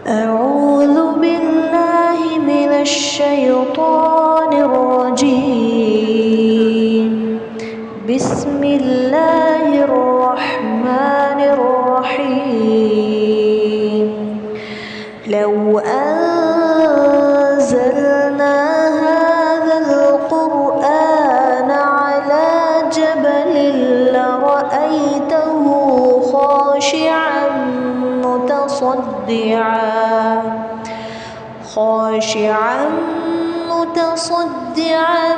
أعوذ بالله من الشيطان الرجيم. بسم الله الرحمن الرحيم. لو أنزلنا هذا القرآن على جبل لرأيته خاشعا متصدعا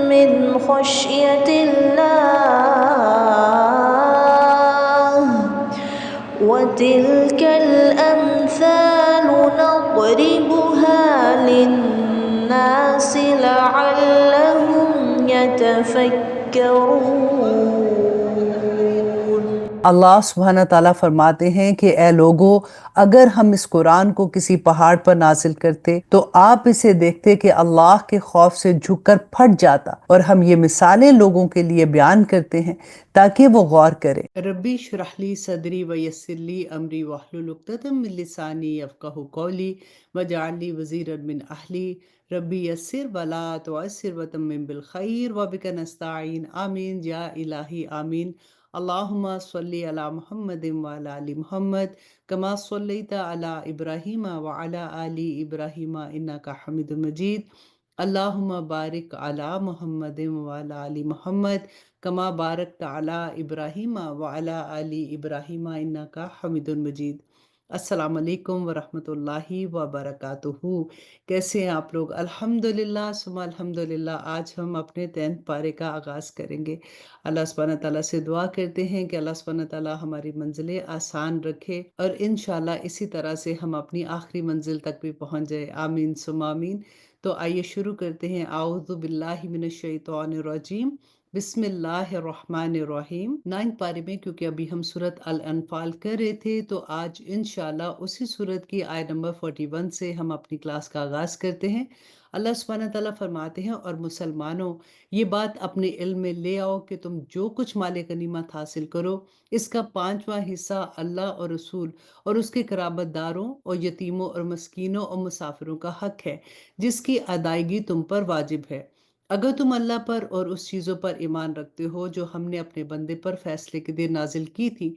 من خشية الله. وتلك الأمثال نضربها للناس لعلهم يتفكرون. اللہ سبحانہ تعالیٰ فرماتے ہیں کہ اے لوگو، اگر ہم اس قرآن کو کسی پہاڑ پر نازل کرتے تو آپ اسے دیکھتے کہ اللہ کے خوف سے جھک کر پھٹ جاتا، اور ہم یہ مثالیں لوگوں کے لیے بیان کرتے ہیں تاکہ وہ غور کریں۔ ربی اشرح لی صدری ویسر لی امری واحلل عقدۃ من لسانی یفقہوا قولی واجعل لی وزیرا من اہلی ربی یسر ولا تعسر وتمم بالخیر وبک نستعین آمین یا الہی آمین۔ اللہم صلی علی محمد وعلی آل محمد کما صلیت علی ابراہیم وعلی آل ابراہیم انک حمید مجید۔ اللہم بارک علی محمد وعلی آل محمد کما بارکت علی ابراہیم وعلی آل ابراہیم انک حمید مجید۔ السلام علیکم ورحمۃ اللہ وبرکاتہ۔ کیسے ہیں آپ لوگ؟ الحمدللہ ثم الحمدللہ۔ آج ہم اپنے 10 پارے کا آغاز کریں گے۔ اللہ سبحانہ تعالیٰ سے دعا کرتے ہیں کہ اللہ سبحانہ تعالیٰ ہماری منزلیں آسان رکھے اور انشاءاللہ اسی طرح سے ہم اپنی آخری منزل تک بھی پہنچ جائے، آمین ثم آمین۔ تو آئیے شروع کرتے ہیں۔ اعوذ باللہ من الشیطان الرجیم، بسم اللہ الرحمن الرحیم۔ 9 پارے میں کیونکہ ابھی ہم سورۃ الانفال کر رہے تھے تو آج انشاءاللہ اسی سورت کی آیت نمبر 41 سے ہم اپنی کلاس کا آغاز کرتے ہیں۔ اللہ سبحانہ تعالیٰ فرماتے ہیں، اور مسلمانوں یہ بات اپنے علم میں لے آؤ کہ تم جو کچھ مال غنیمت حاصل کرو اس کا 5واں حصہ اللہ اور رسول اور اس کے قرابت داروں اور یتیموں اور مسکینوں اور مسافروں کا حق ہے جس کی ادائیگی تم پر واجب ہے۔ اگر تم اللہ پر اور اس چیزوں پر ایمان رکھتے ہو جو ہم نے اپنے بندے پر فیصلے کے دن نازل کی تھی،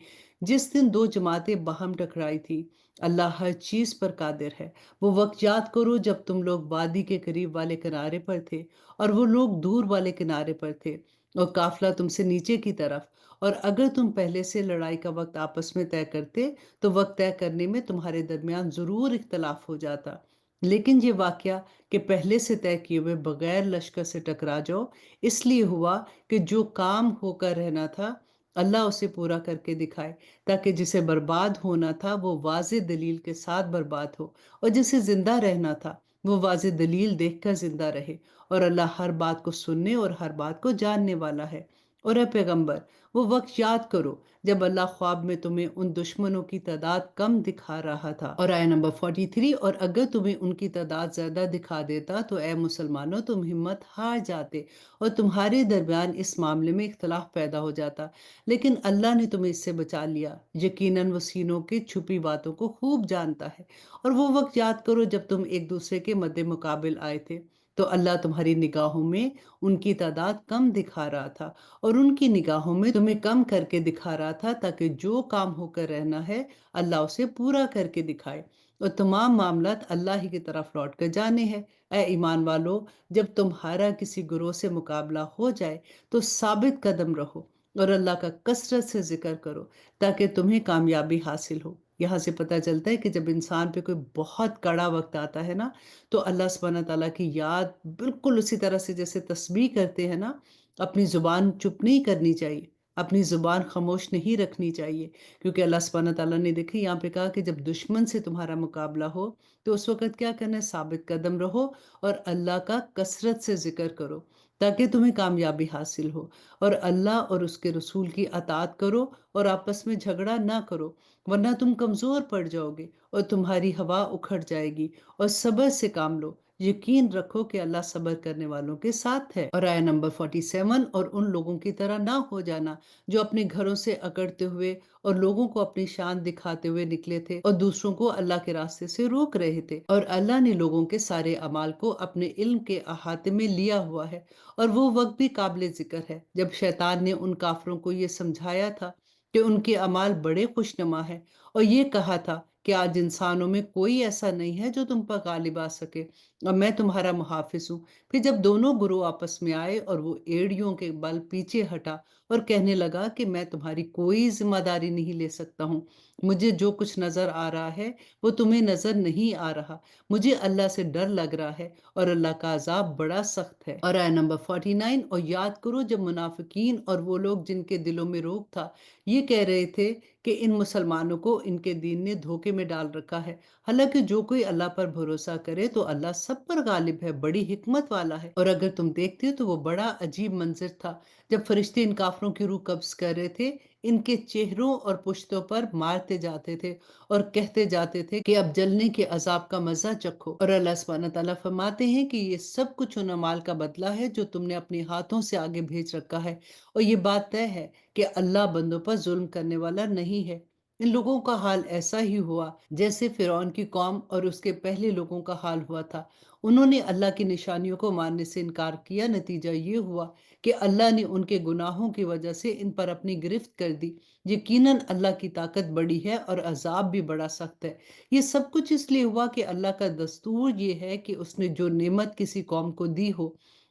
جس دن 2 جماعتیں باہم ٹکرائی تھی۔ اللہ ہر چیز پر قادر ہے۔ وہ وقت یاد کرو جب تم لوگ وادی کے قریب والے کنارے پر تھے اور وہ لوگ دور والے کنارے پر تھے، اور قافلہ تم سے نیچے کی طرف، اور اگر تم پہلے سے لڑائی کا وقت آپس میں طے کرتے تو وقت طے کرنے میں تمہارے درمیان ضرور اختلاف ہو جاتا، لیکن یہ واقعہ کہ پہلے سے طے کیے ہوئے بغیر لشکر سے ٹکرا جاؤ اس لیے ہوا کہ جو کام ہو کر رہنا تھا اللہ اسے پورا کر کے دکھائے، تاکہ جسے برباد ہونا تھا وہ واضح دلیل کے ساتھ برباد ہو، اور جسے زندہ رہنا تھا وہ واضح دلیل دیکھ کر زندہ رہے۔ اور اللہ ہر بات کو سننے اور ہر بات کو جاننے والا ہے۔ اور اے پیغمبر، وہ وقت یاد کرو جب اللہ خواب میں تمہیں ان دشمنوں کی تعداد کم دکھا رہا تھا، اور آیت نمبر 43، اور اگر تمہیں ان کی تعداد زیادہ دکھا دیتا تو اے مسلمانوں تم ہمت ہار جاتے اور تمہارے درمیان اس معاملے میں اختلاف پیدا ہو جاتا، لیکن اللہ نے تمہیں اس سے بچا لیا، یقیناً وہ سینوں کی چھپی باتوں کو خوب جانتا ہے۔ اور وہ وقت یاد کرو جب تم ایک دوسرے کے مد مقابل آئے تھے تو اللہ تمہاری نگاہوں میں ان کی تعداد کم دکھا رہا تھا اور ان کی نگاہوں میں تمہیں کم کر کے دکھا رہا تھا، تاکہ جو کام ہو کر رہنا ہے اللہ اسے پورا کر کے دکھائے، اور تمام معاملات اللہ ہی کی طرف لوٹ کر جانے ہیں۔ اے ایمان والو، جب تمہارا کسی گروہ سے مقابلہ ہو جائے تو ثابت قدم رہو اور اللہ کا کثرت سے ذکر کرو تاکہ تمہیں کامیابی حاصل ہو۔ یہاں سے پتہ چلتا ہے کہ جب انسان پہ کوئی بہت کڑا وقت آتا ہے نا تو اللہ سبحانہ تعالیٰ کی یاد بالکل اسی طرح سے جیسے تسبیح کرتے ہیں نا، اپنی زبان چپ نہیں کرنی چاہیے، اپنی زبان خاموش نہیں رکھنی چاہیے، کیونکہ اللہ سبحانہ تعالیٰ نے دیکھیں یہاں پہ کہا کہ جب دشمن سے تمہارا مقابلہ ہو تو اس وقت کیا کرنا ہے؟ ثابت قدم رہو اور اللہ کا کثرت سے ذکر کرو تاکہ تمہیں کامیابی حاصل ہو، اور اللہ اور اس کے رسول کی اطاعت کرو اور آپس میں جھگڑا نہ کرو، ورنہ تم کمزور پڑ جاؤ گے اور تمہاری ہوا اکھڑ جائے گی، اور صبر سے کام لو یقین رکھو کہ اللہ صبر کرنے والوں کے ساتھ ہے۔ اور آیہ نمبر 47، اور ان لوگوں کی طرح نہ ہو جانا جو اپنے گھروں سے اکڑتے ہوئے اور لوگوں کو اپنی شان دکھاتے ہوئے نکلے تھے اور دوسروں کو اللہ کے راستے سے روک رہے تھے، اور اللہ نے لوگوں کے سارے اعمال کو اپنے علم کے احاطے میں لیا ہوا ہے۔ اور وہ وقت بھی قابل ذکر ہے جب شیطان نے ان کافروں کو یہ سمجھایا تھا کہ ان کے اعمال بڑے خوشنما ہیں، اور یہ کہا تھا کہ آج انسانوں میں کوئی ایسا نہیں ہے جو تم پر غالب آ سکے، اور میں تمہارا محافظ ہوں۔ پھر جب دونوں گروہ آپس میں آئے اور وہ ایڑیوں کے بل پیچھے ہٹا اور کہنے لگا کہ میں تمہاری کوئی ذمہ داری نہیں لے سکتا ہوں، مجھے جو کچھ نظر آ رہا ہے وہ تمہیں نظر نہیں آ رہا، مجھے اللہ سے ڈر لگ رہا ہے اور اللہ کا عذاب بڑا سخت ہے۔ اور آیہ نمبر 49، اور یاد کرو جب منافقین اور وہ لوگ جن کے دلوں میں روگ تھا یہ کہہ رہے تھے کہ ان مسلمانوں کو ان کے دین نے دھوکے میں ڈال رکھا ہے، حالانکہ جو کوئی اللہ پر بھروسہ کرے تو اللہ سب پر غالب ہے، بڑی حکمت والا ہے۔ اور اگر تم دیکھتے ہو تو وہ بڑا عجیب منظر تھا جب فرشتے ان کافروں کی روح قبض کر رہے تھے، ان کے چہروں اور پشتوں پر مارتے جاتے تھے اور کہتے جاتے تھے کہ اب جلنے کے عذاب کا مزہ چکھو۔ اور اللہ سبحانہ تعالیٰ فرماتے ہیں کہ یہ سب کچھ ان اعمال کا بدلہ ہے جو تم نے اپنے ہاتھوں سے آگے بھیج رکھا ہے، اور یہ بات طے ہے کہ اللہ بندوں پر ظلم کرنے والا نہیں ہے۔ ان لوگوں کا حال ایسا ہی ہوا جیسے فرعون کی قوم اور اس کے پہلے لوگوں کا حال ہوا تھا۔ انہوں نے اللہ کی نشانیوں کو ماننے سے انکار کیا، نتیجہ یہ ہوا کہ اللہ نے ان کے گناہوں کی وجہ سے ان پر اپنی گرفت کر دی۔ یقیناً اللہ کی طاقت بڑی ہے اور عذاب بھی بڑا سخت ہے۔ یہ سب کچھ اس لیے ہوا کہ اللہ کا دستور یہ ہے کہ اس نے جو نعمت کسی قوم کو دی ہو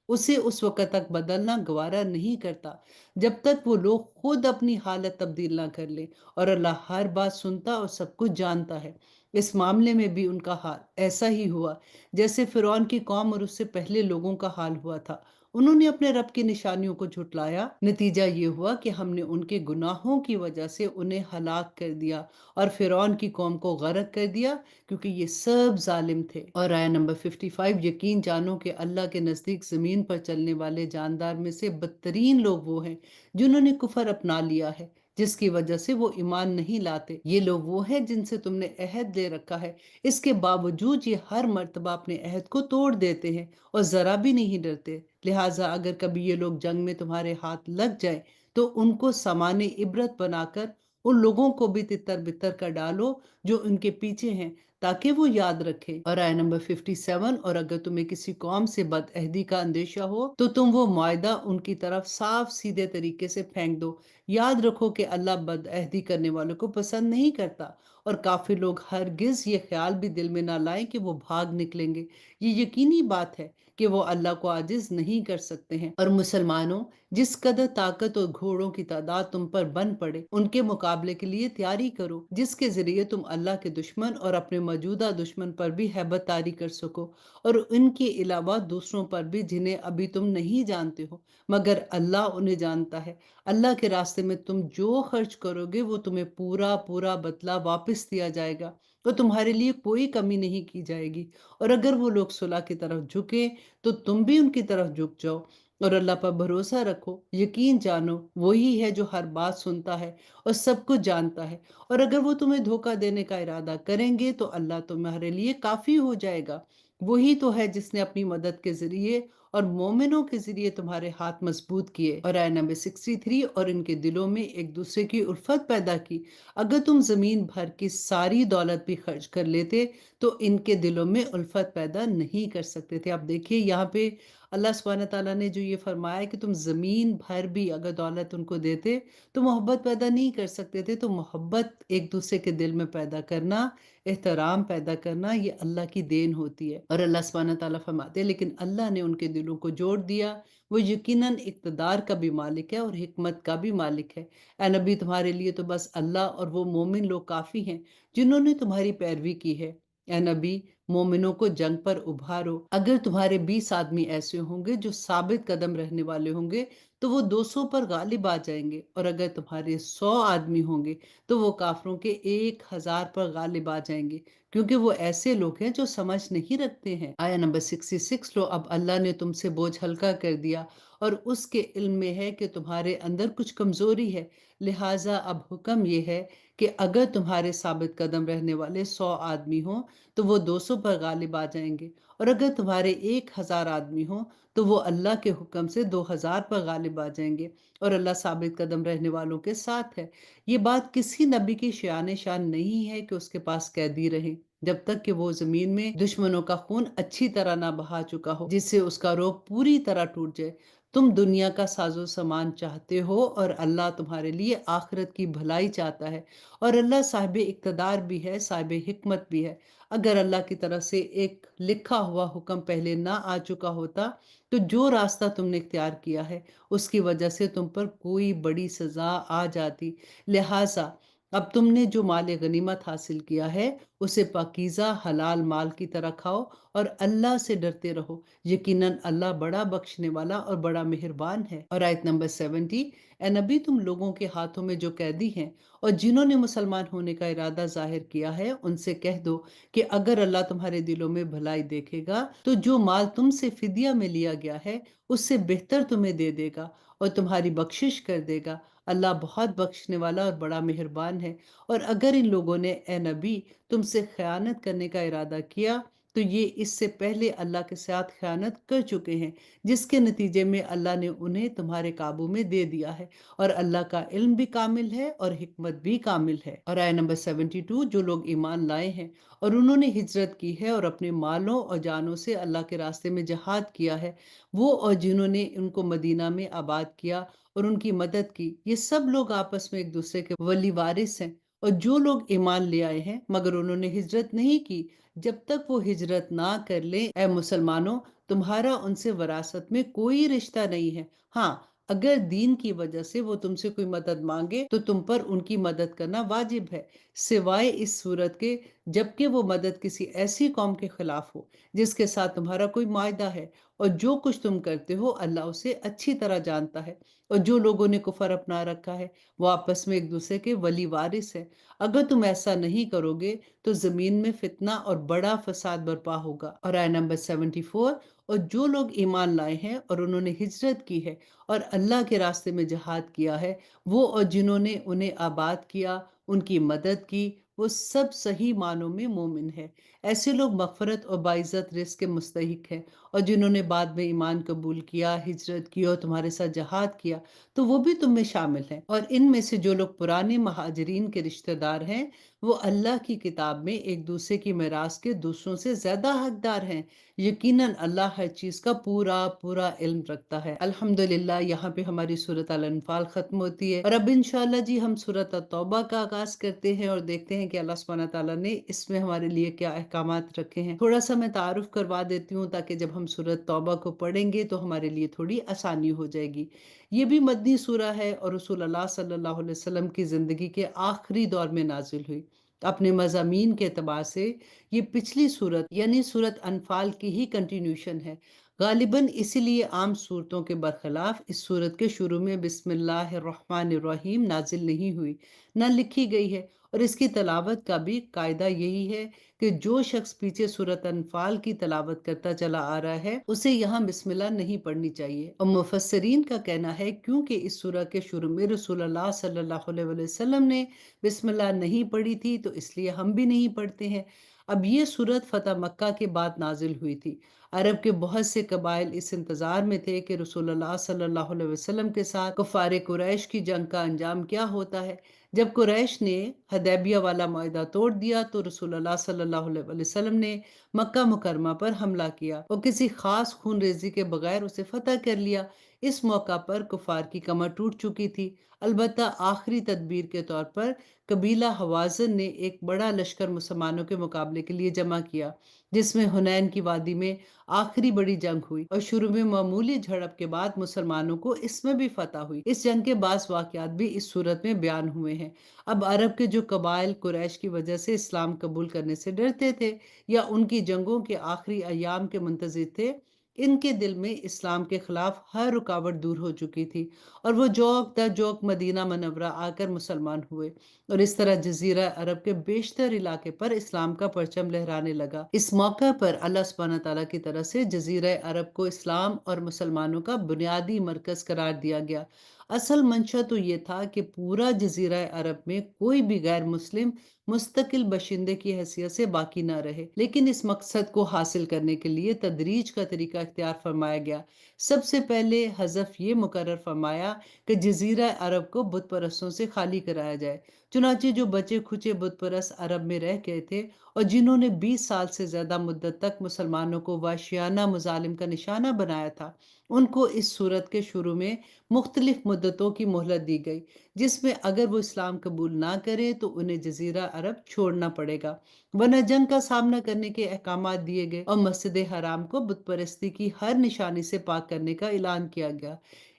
اسے اس وقت تک بدلنا گوارا نہیں کرتا جب تک وہ لوگ خود اپنی حالت تبدیل نہ کر لیں، اور اللہ ہر بات سنتا اور سب کچھ جانتا ہے۔ اس معاملے میں بھی ان کا حال ایسا ہی ہوا جیسے فرعون کی قوم اور اس سے پہلے لوگوں کا حال ہوا تھا۔ انہوں نے اپنے رب کی نشانیوں کو جھٹلایا، نتیجہ یہ ہوا کہ ہم نے ان کے گناہوں کی وجہ سے انہیں ہلاک کر دیا اور فرعون کی قوم کو غرق کر دیا، کیونکہ یہ سب ظالم تھے۔ اور آیہ نمبر 55، یقین جانو کہ اللہ کے نزدیک زمین پر چلنے والے جاندار میں سے بدترین لوگ وہ ہیں جنہوں نے کفر اپنا لیا ہے، جس کی وجہ سے وہ ایمان نہیں لاتے۔ یہ لوگ وہ ہیں جن سے تم نے عہد لے رکھا ہے، اس کے باوجود یہ ہر مرتبہ اپنے عہد کو توڑ دیتے ہیں اور ذرا بھی نہیں ڈرتے۔ لہٰذا اگر کبھی یہ لوگ جنگ میں تمہارے ہاتھ لگ جائیں تو ان کو سامان عبرت بنا کر ان لوگوں کو بھی تتر بتر کر ڈالو جو ان کے پیچھے ہیں، تاکہ وہ یاد رکھے۔ اور آیہ نمبر 57، اور اگر تمہیں کسی قوم سے بد عہدی کا اندیشہ ہو تو تم وہ معاہدہ ان کی طرف صاف سیدھے طریقے سے پھینک دو۔ یاد رکھو کہ اللہ بد عہدی کرنے والوں کو پسند نہیں کرتا، اور کافر لوگ ہرگز یہ خیال بھی دل میں نہ لائیں کہ وہ بھاگ نکلیں گے۔ یہ یقینی بات ہے کہ وہ اللہ کو عاجز نہیں کر سکتے ہیں۔ اور مسلمانوں، جس قدر طاقت اور گھوڑوں کی تعداد تم پر بن پڑے ان کے مقابلے کے لیے تیاری کرو، جس کے ذریعے تم اللہ کے دشمن اور اپنے موجودہ دشمن پر بھی ہیبت طاری کر سکو، اور ان کے علاوہ دوسروں پر بھی جنہیں ابھی تم نہیں جانتے ہو، مگر اللہ انہیں جانتا ہے۔ اللہ کے راستے میں تم جو خرچ کرو گے وہ تمہیں پورا پورا بدلہ واپس دیا جائے گا، اور تمہارے لیے کوئی کمی نہیں کی جائے گی۔ اور اگر وہ لوگ صلح کی طرف جھکے تو تم بھی ان کی طرف جھک جاؤ، اور اللہ پر بھروسہ رکھو۔ یقین جانو وہی ہے جو ہر بات سنتا ہے اور سب کچھ جانتا ہے۔ اور اگر وہ تمہیں دھوکہ دینے کا ارادہ کریں گے تو اللہ تمہارے لیے کافی ہو جائے گا۔ وہی تو ہے جس نے اپنی مدد کے ذریعے اور مومنوں کے ذریعے تمہارے ہاتھ مضبوط کیے۔ اور آیہ نمبر 63، اور ان کے دلوں میں ایک دوسرے کی الفت پیدا کی۔ اگر تم زمین بھر کی ساری دولت بھی خرچ کر لیتے تو ان کے دلوں میں الفت پیدا نہیں کر سکتے تھے۔ اب دیکھیے یہاں پہ اللہ سبحانہ تعالیٰ نے جو یہ فرمایا کہ تم زمین بھر بھی اگر دولت ان کو دیتے تو محبت پیدا نہیں کر سکتے تھے۔ تو محبت ایک دوسرے کے دل میں پیدا کرنا، احترام پیدا کرنا، یہ اللہ کی دین ہوتی ہے۔ اور اللہ سبحانہ تعالیٰ فرماتے ہیں لیکن اللہ نے ان کے دلوں کو جوڑ دیا، وہ یقیناً اقتدار کا بھی مالک ہے اور حکمت کا بھی مالک ہے۔ اے نبی، تمہارے لیے تو بس اللہ اور وہ مومن لوگ کافی ہیں جنہوں نے تمہاری پیروی کی ہے۔ اے نبی، مومنوں کو جنگ پر ابھارو۔ اگر تمہارے 20 آدمی ایسے ہوں گے جو ثابت قدم رہنے والے ہوں گے تو وہ 200 پر غالب آ جائیں گے، اور اگر تمہارے 100 آدمی ہوں گے تو وہ کافروں کے 1000 پر غالب آ جائیں گے، کیونکہ وہ ایسے لوگ ہیں جو سمجھ نہیں رکھتے ہیں۔ آیہ نمبر 66، لو اب اللہ نے تم سے بوجھ ہلکا کر دیا اور اس کے علم میں ہے کہ تمہارے اندر کچھ کمزوری ہے، لہٰذا اب حکم یہ ہے کہ اگر تمہارے ثابت قدم رہنے والے 100 آدمی ہوں تو وہ 200 پر غالب آ جائیں گے، اور اگر تمہارے 1000 آدمی ہوں تو وہ اللہ کے حکم سے 2000 پر غالب آ جائیں گے، اور اللہ ثابت قدم رہنے والوں کے ساتھ ہے۔ یہ بات کسی نبی کی شان شان نہیں ہے کہ اس کے پاس قیدی رہے جب تک کہ وہ زمین میں دشمنوں کا خون اچھی طرح نہ بہا چکا ہو، جس سے اس کا روب پوری طرح ٹوٹ جائے۔ تم دنیا کا ساز و سامان چاہتے ہو اور اللہ تمہارے لیے آخرت کی بھلائی چاہتا ہے، اور اللہ صاحب اقتدار بھی ہے، صاحب حکمت بھی ہے۔ اگر اللہ کی طرف سے ایک لکھا ہوا حکم پہلے نہ آ چکا ہوتا تو جو راستہ تم نے اختیار کیا ہے اس کی وجہ سے تم پر کوئی بڑی سزا آ جاتی، لہٰذا اب تم نے جو مال غنیمت حاصل کیا ہے اسے پاکیزہ حلال مال کی طرح کھاؤ اور اللہ سے ڈرتے رہو، یقیناً اللہ بڑا بخشنے والا اور بڑا مہربان ہے۔ اور آیت نمبر 70، اے نبی تم لوگوں کے ہاتھوں میں جو قیدی ہیں اور جنہوں نے مسلمان ہونے کا ارادہ ظاہر کیا ہے ان سے کہہ دو کہ اگر اللہ تمہارے دلوں میں بھلائی دیکھے گا تو جو مال تم سے فدیہ میں لیا گیا ہے اس سے بہتر تمہیں دے دے گا اور تمہاری بخشش کر دے گا، اللہ بہت بخشنے والا اور بڑا مہربان ہے۔ اور اگر ان لوگوں نے اے نبی تم سے خیانت کرنے کا ارادہ کیا تو یہ اس سے پہلے اللہ کے ساتھ خیانت کر چکے ہیں، جس کے نتیجے میں اللہ نے انہیں تمہارے قابو میں دے دیا ہے، اور اللہ کا علم بھی کامل ہے اور حکمت بھی کامل ہے۔ اور آیت نمبر 72، جو لوگ ایمان لائے ہیں اور انہوں نے ہجرت کی ہے اور اپنے مالوں اور جانوں سے اللہ کے راستے میں جہاد کیا ہے، وہ اور جنہوں نے ان کو مدینہ میں آباد کیا اور ان کی مدد کی، یہ سب لوگ آپس میں ایک دوسرے کے ولی وارث ہیں۔ اور جو لوگ ایمان لے آئے ہیں مگر انہوں نے ہجرت نہیں کی، جب تک وہ ہجرت نہ کر لیں، اے مسلمانوں تمہارا ان سے وراثت میں کوئی رشتہ نہیں ہے، ہاں اگر دین کی وجہ سے وہ تم سے کوئی مدد مانگے تو تم پر ان کی مدد کرنا واجب ہے، سوائے اس صورت کے جبکہ وہ مدد کسی ایسی قوم کے خلاف ہو جس کے ساتھ تمہارا کوئی معاہدہ ہے، اور جو کچھ تم کرتے ہو اللہ اسے اچھی طرح جانتا ہے۔ اور جو لوگوں نے کفر اپنا رکھا ہے وہ آپس میں ایک دوسرے کے ولی وارث ہے، اگر تم ایسا نہیں کرو گے تو زمین میں فتنہ اور بڑا فساد برپا ہوگا۔ اور آیت نمبر 74، اور جو لوگ ایمان لائے ہیں اور انہوں نے ہجرت کی ہے اور اللہ کے راستے میں جہاد کیا ہے، وہ اور جنہوں نے انہیں آباد کیا ان کی مدد کی، وہ سب صحیح معنوں میں مومن ہے۔ ایسے لوگ مغفرت اور باعزت رزق کے مستحق ہیں، اور جنہوں نے بعد میں ایمان قبول کیا، ہجرت کی اور تمہارے ساتھ جہاد کیا تو وہ بھی تم میں شامل ہیں۔ اور ان میں سے جو لوگ پرانے مہاجرین کے رشتہ دار ہیں وہ اللہ کی کتاب میں ایک دوسرے کی میراث کے دوسروں سے زیادہ حقدار ہیں، یقیناً اللہ ہر چیز کا پورا پورا علم رکھتا ہے۔ الحمدللہ یہاں پہ ہماری سورۃ الانفال ختم ہوتی ہے، اور اب انشاءاللہ جی ہم سورۃ التوبہ کا آغاز کرتے ہیں اور دیکھتے ہیں کہ اللہ سبحانہ تعالیٰ نے اس میں ہمارے لیے کیا احکامات رکھے ہیں۔ تھوڑا سا میں تعارف کروا دیتی ہوں تاکہ جب ہم سورۃ توبہ کو پڑھیں گے تو ہمارے لیے تھوڑی آسانی ہو جائے گی۔ یہ بھی مدنی سورہ ہے اور رسول اللہ صلی اللہ علیہ وسلم کی زندگی کے آخری دور میں نازل ہوئی۔ اپنے مضامین کے اعتبار سے یہ پچھلی سورت یعنی سورت انفال کی ہی کنٹینیوشن ہے، غالباً اسی لیے عام صورتوں کے برخلاف اس سورت کے شروع میں بسم اللہ الرحمن الرحیم نازل نہیں ہوئی، نہ لکھی گئی ہے، اور اس کی تلاوت کا بھی قاعدہ یہی ہے کہ جو شخص پیچھے سورت انفال کی تلاوت کرتا چلا آ رہا ہے اسے یہاں بسم اللہ نہیں پڑھنی چاہیے۔ اور مفسرین کا کہنا ہے کیونکہ اس سورہ کے شروع میں رسول اللہ صلی اللہ علیہ وسلم نے بسم اللہ نہیں پڑھی تھی تو اس لیے ہم بھی نہیں پڑھتے ہیں۔ اب یہ سورت فتح مکہ کے بعد نازل ہوئی تھی۔ عرب کے بہت سے قبائل اس انتظار میں تھے کہ رسول اللہ صلی اللہ علیہ وسلم کے ساتھ کفار قریش کی جنگ کا انجام کیا ہوتا ہے۔ جب قریش نے حدیبیہ والا معاہدہ توڑ دیا تو رسول اللہ صلی اللہ علیہ وسلم نے مکہ مکرمہ پر حملہ کیا اور کسی خاص خون ریزی کے بغیر اسے فتح کر لیا۔ اس موقع پر کفار کی کمر ٹوٹ چکی تھی، البتہ آخری تدبیر کے طور پر قبیلہ حوازن نے ایک بڑا لشکر مسلمانوں کے مقابلے کے لیے جمع کیا، جس میں حنین کی وادی میں آخری بڑی جنگ ہوئی، اور شروع میں معمولی جھڑپ کے بعد مسلمانوں کو اس میں بھی فتح ہوئی۔ اس جنگ کے بعض واقعات بھی اس صورت میں بیان ہوئے ہیں۔ اب عرب کے جو قبائل قریش کی وجہ سے اسلام قبول کرنے سے ڈرتے تھے یا ان کی جنگوں کے آخری ایام کے منتظر تھے، ان کے دل میں اسلام کے خلاف ہر رکاوٹ دور ہو چکی تھی اور وہ جوک در جوک مدینہ منورہ آ کر مسلمان ہوئے، اور اس طرح جزیرہ عرب کے بیشتر علاقے پر اسلام کا پرچم لہرانے لگا۔ اس موقع پر اللہ سبحانہ تعالیٰ کی طرف سے جزیرہ عرب کو اسلام اور مسلمانوں کا بنیادی مرکز قرار دیا گیا۔ اصل منشا تو یہ تھا کہ پورا جزیرہ عرب میں کوئی بھی غیر مسلم مستقل باشندے کی حیثیت سے باقی نہ رہے، لیکن اس مقصد کو حاصل کرنے کے لیے تدریج کا طریقہ اختیار فرمایا گیا۔ سب سے پہلے حذف یہ مقرر فرمایا کہ جزیرہ عرب کو بت پرستوں سے خالی کرایا جائے۔ چنانچہ جو بچے کھچے بت پرست عرب میں رہ گئے تھے اور جنہوں نے 20 سال سے زیادہ مدت تک مسلمانوں کو وحشیانہ مظالم کا نشانہ بنایا تھا، ان کو اس صورت کے شروع میں مختلف مدتوں کی مہلت دی گئی، جس میں اگر وہ اسلام قبول نہ کرے تو انہیں جزیرہ عرب چھوڑنا پڑے گا، ورنہ جنگ کا سامنا کرنے کے احکامات دیے گئے اور مسجد حرام کو بت پرستی کی ہر نشانی سے پاک کرنے کا اعلان کیا گیا۔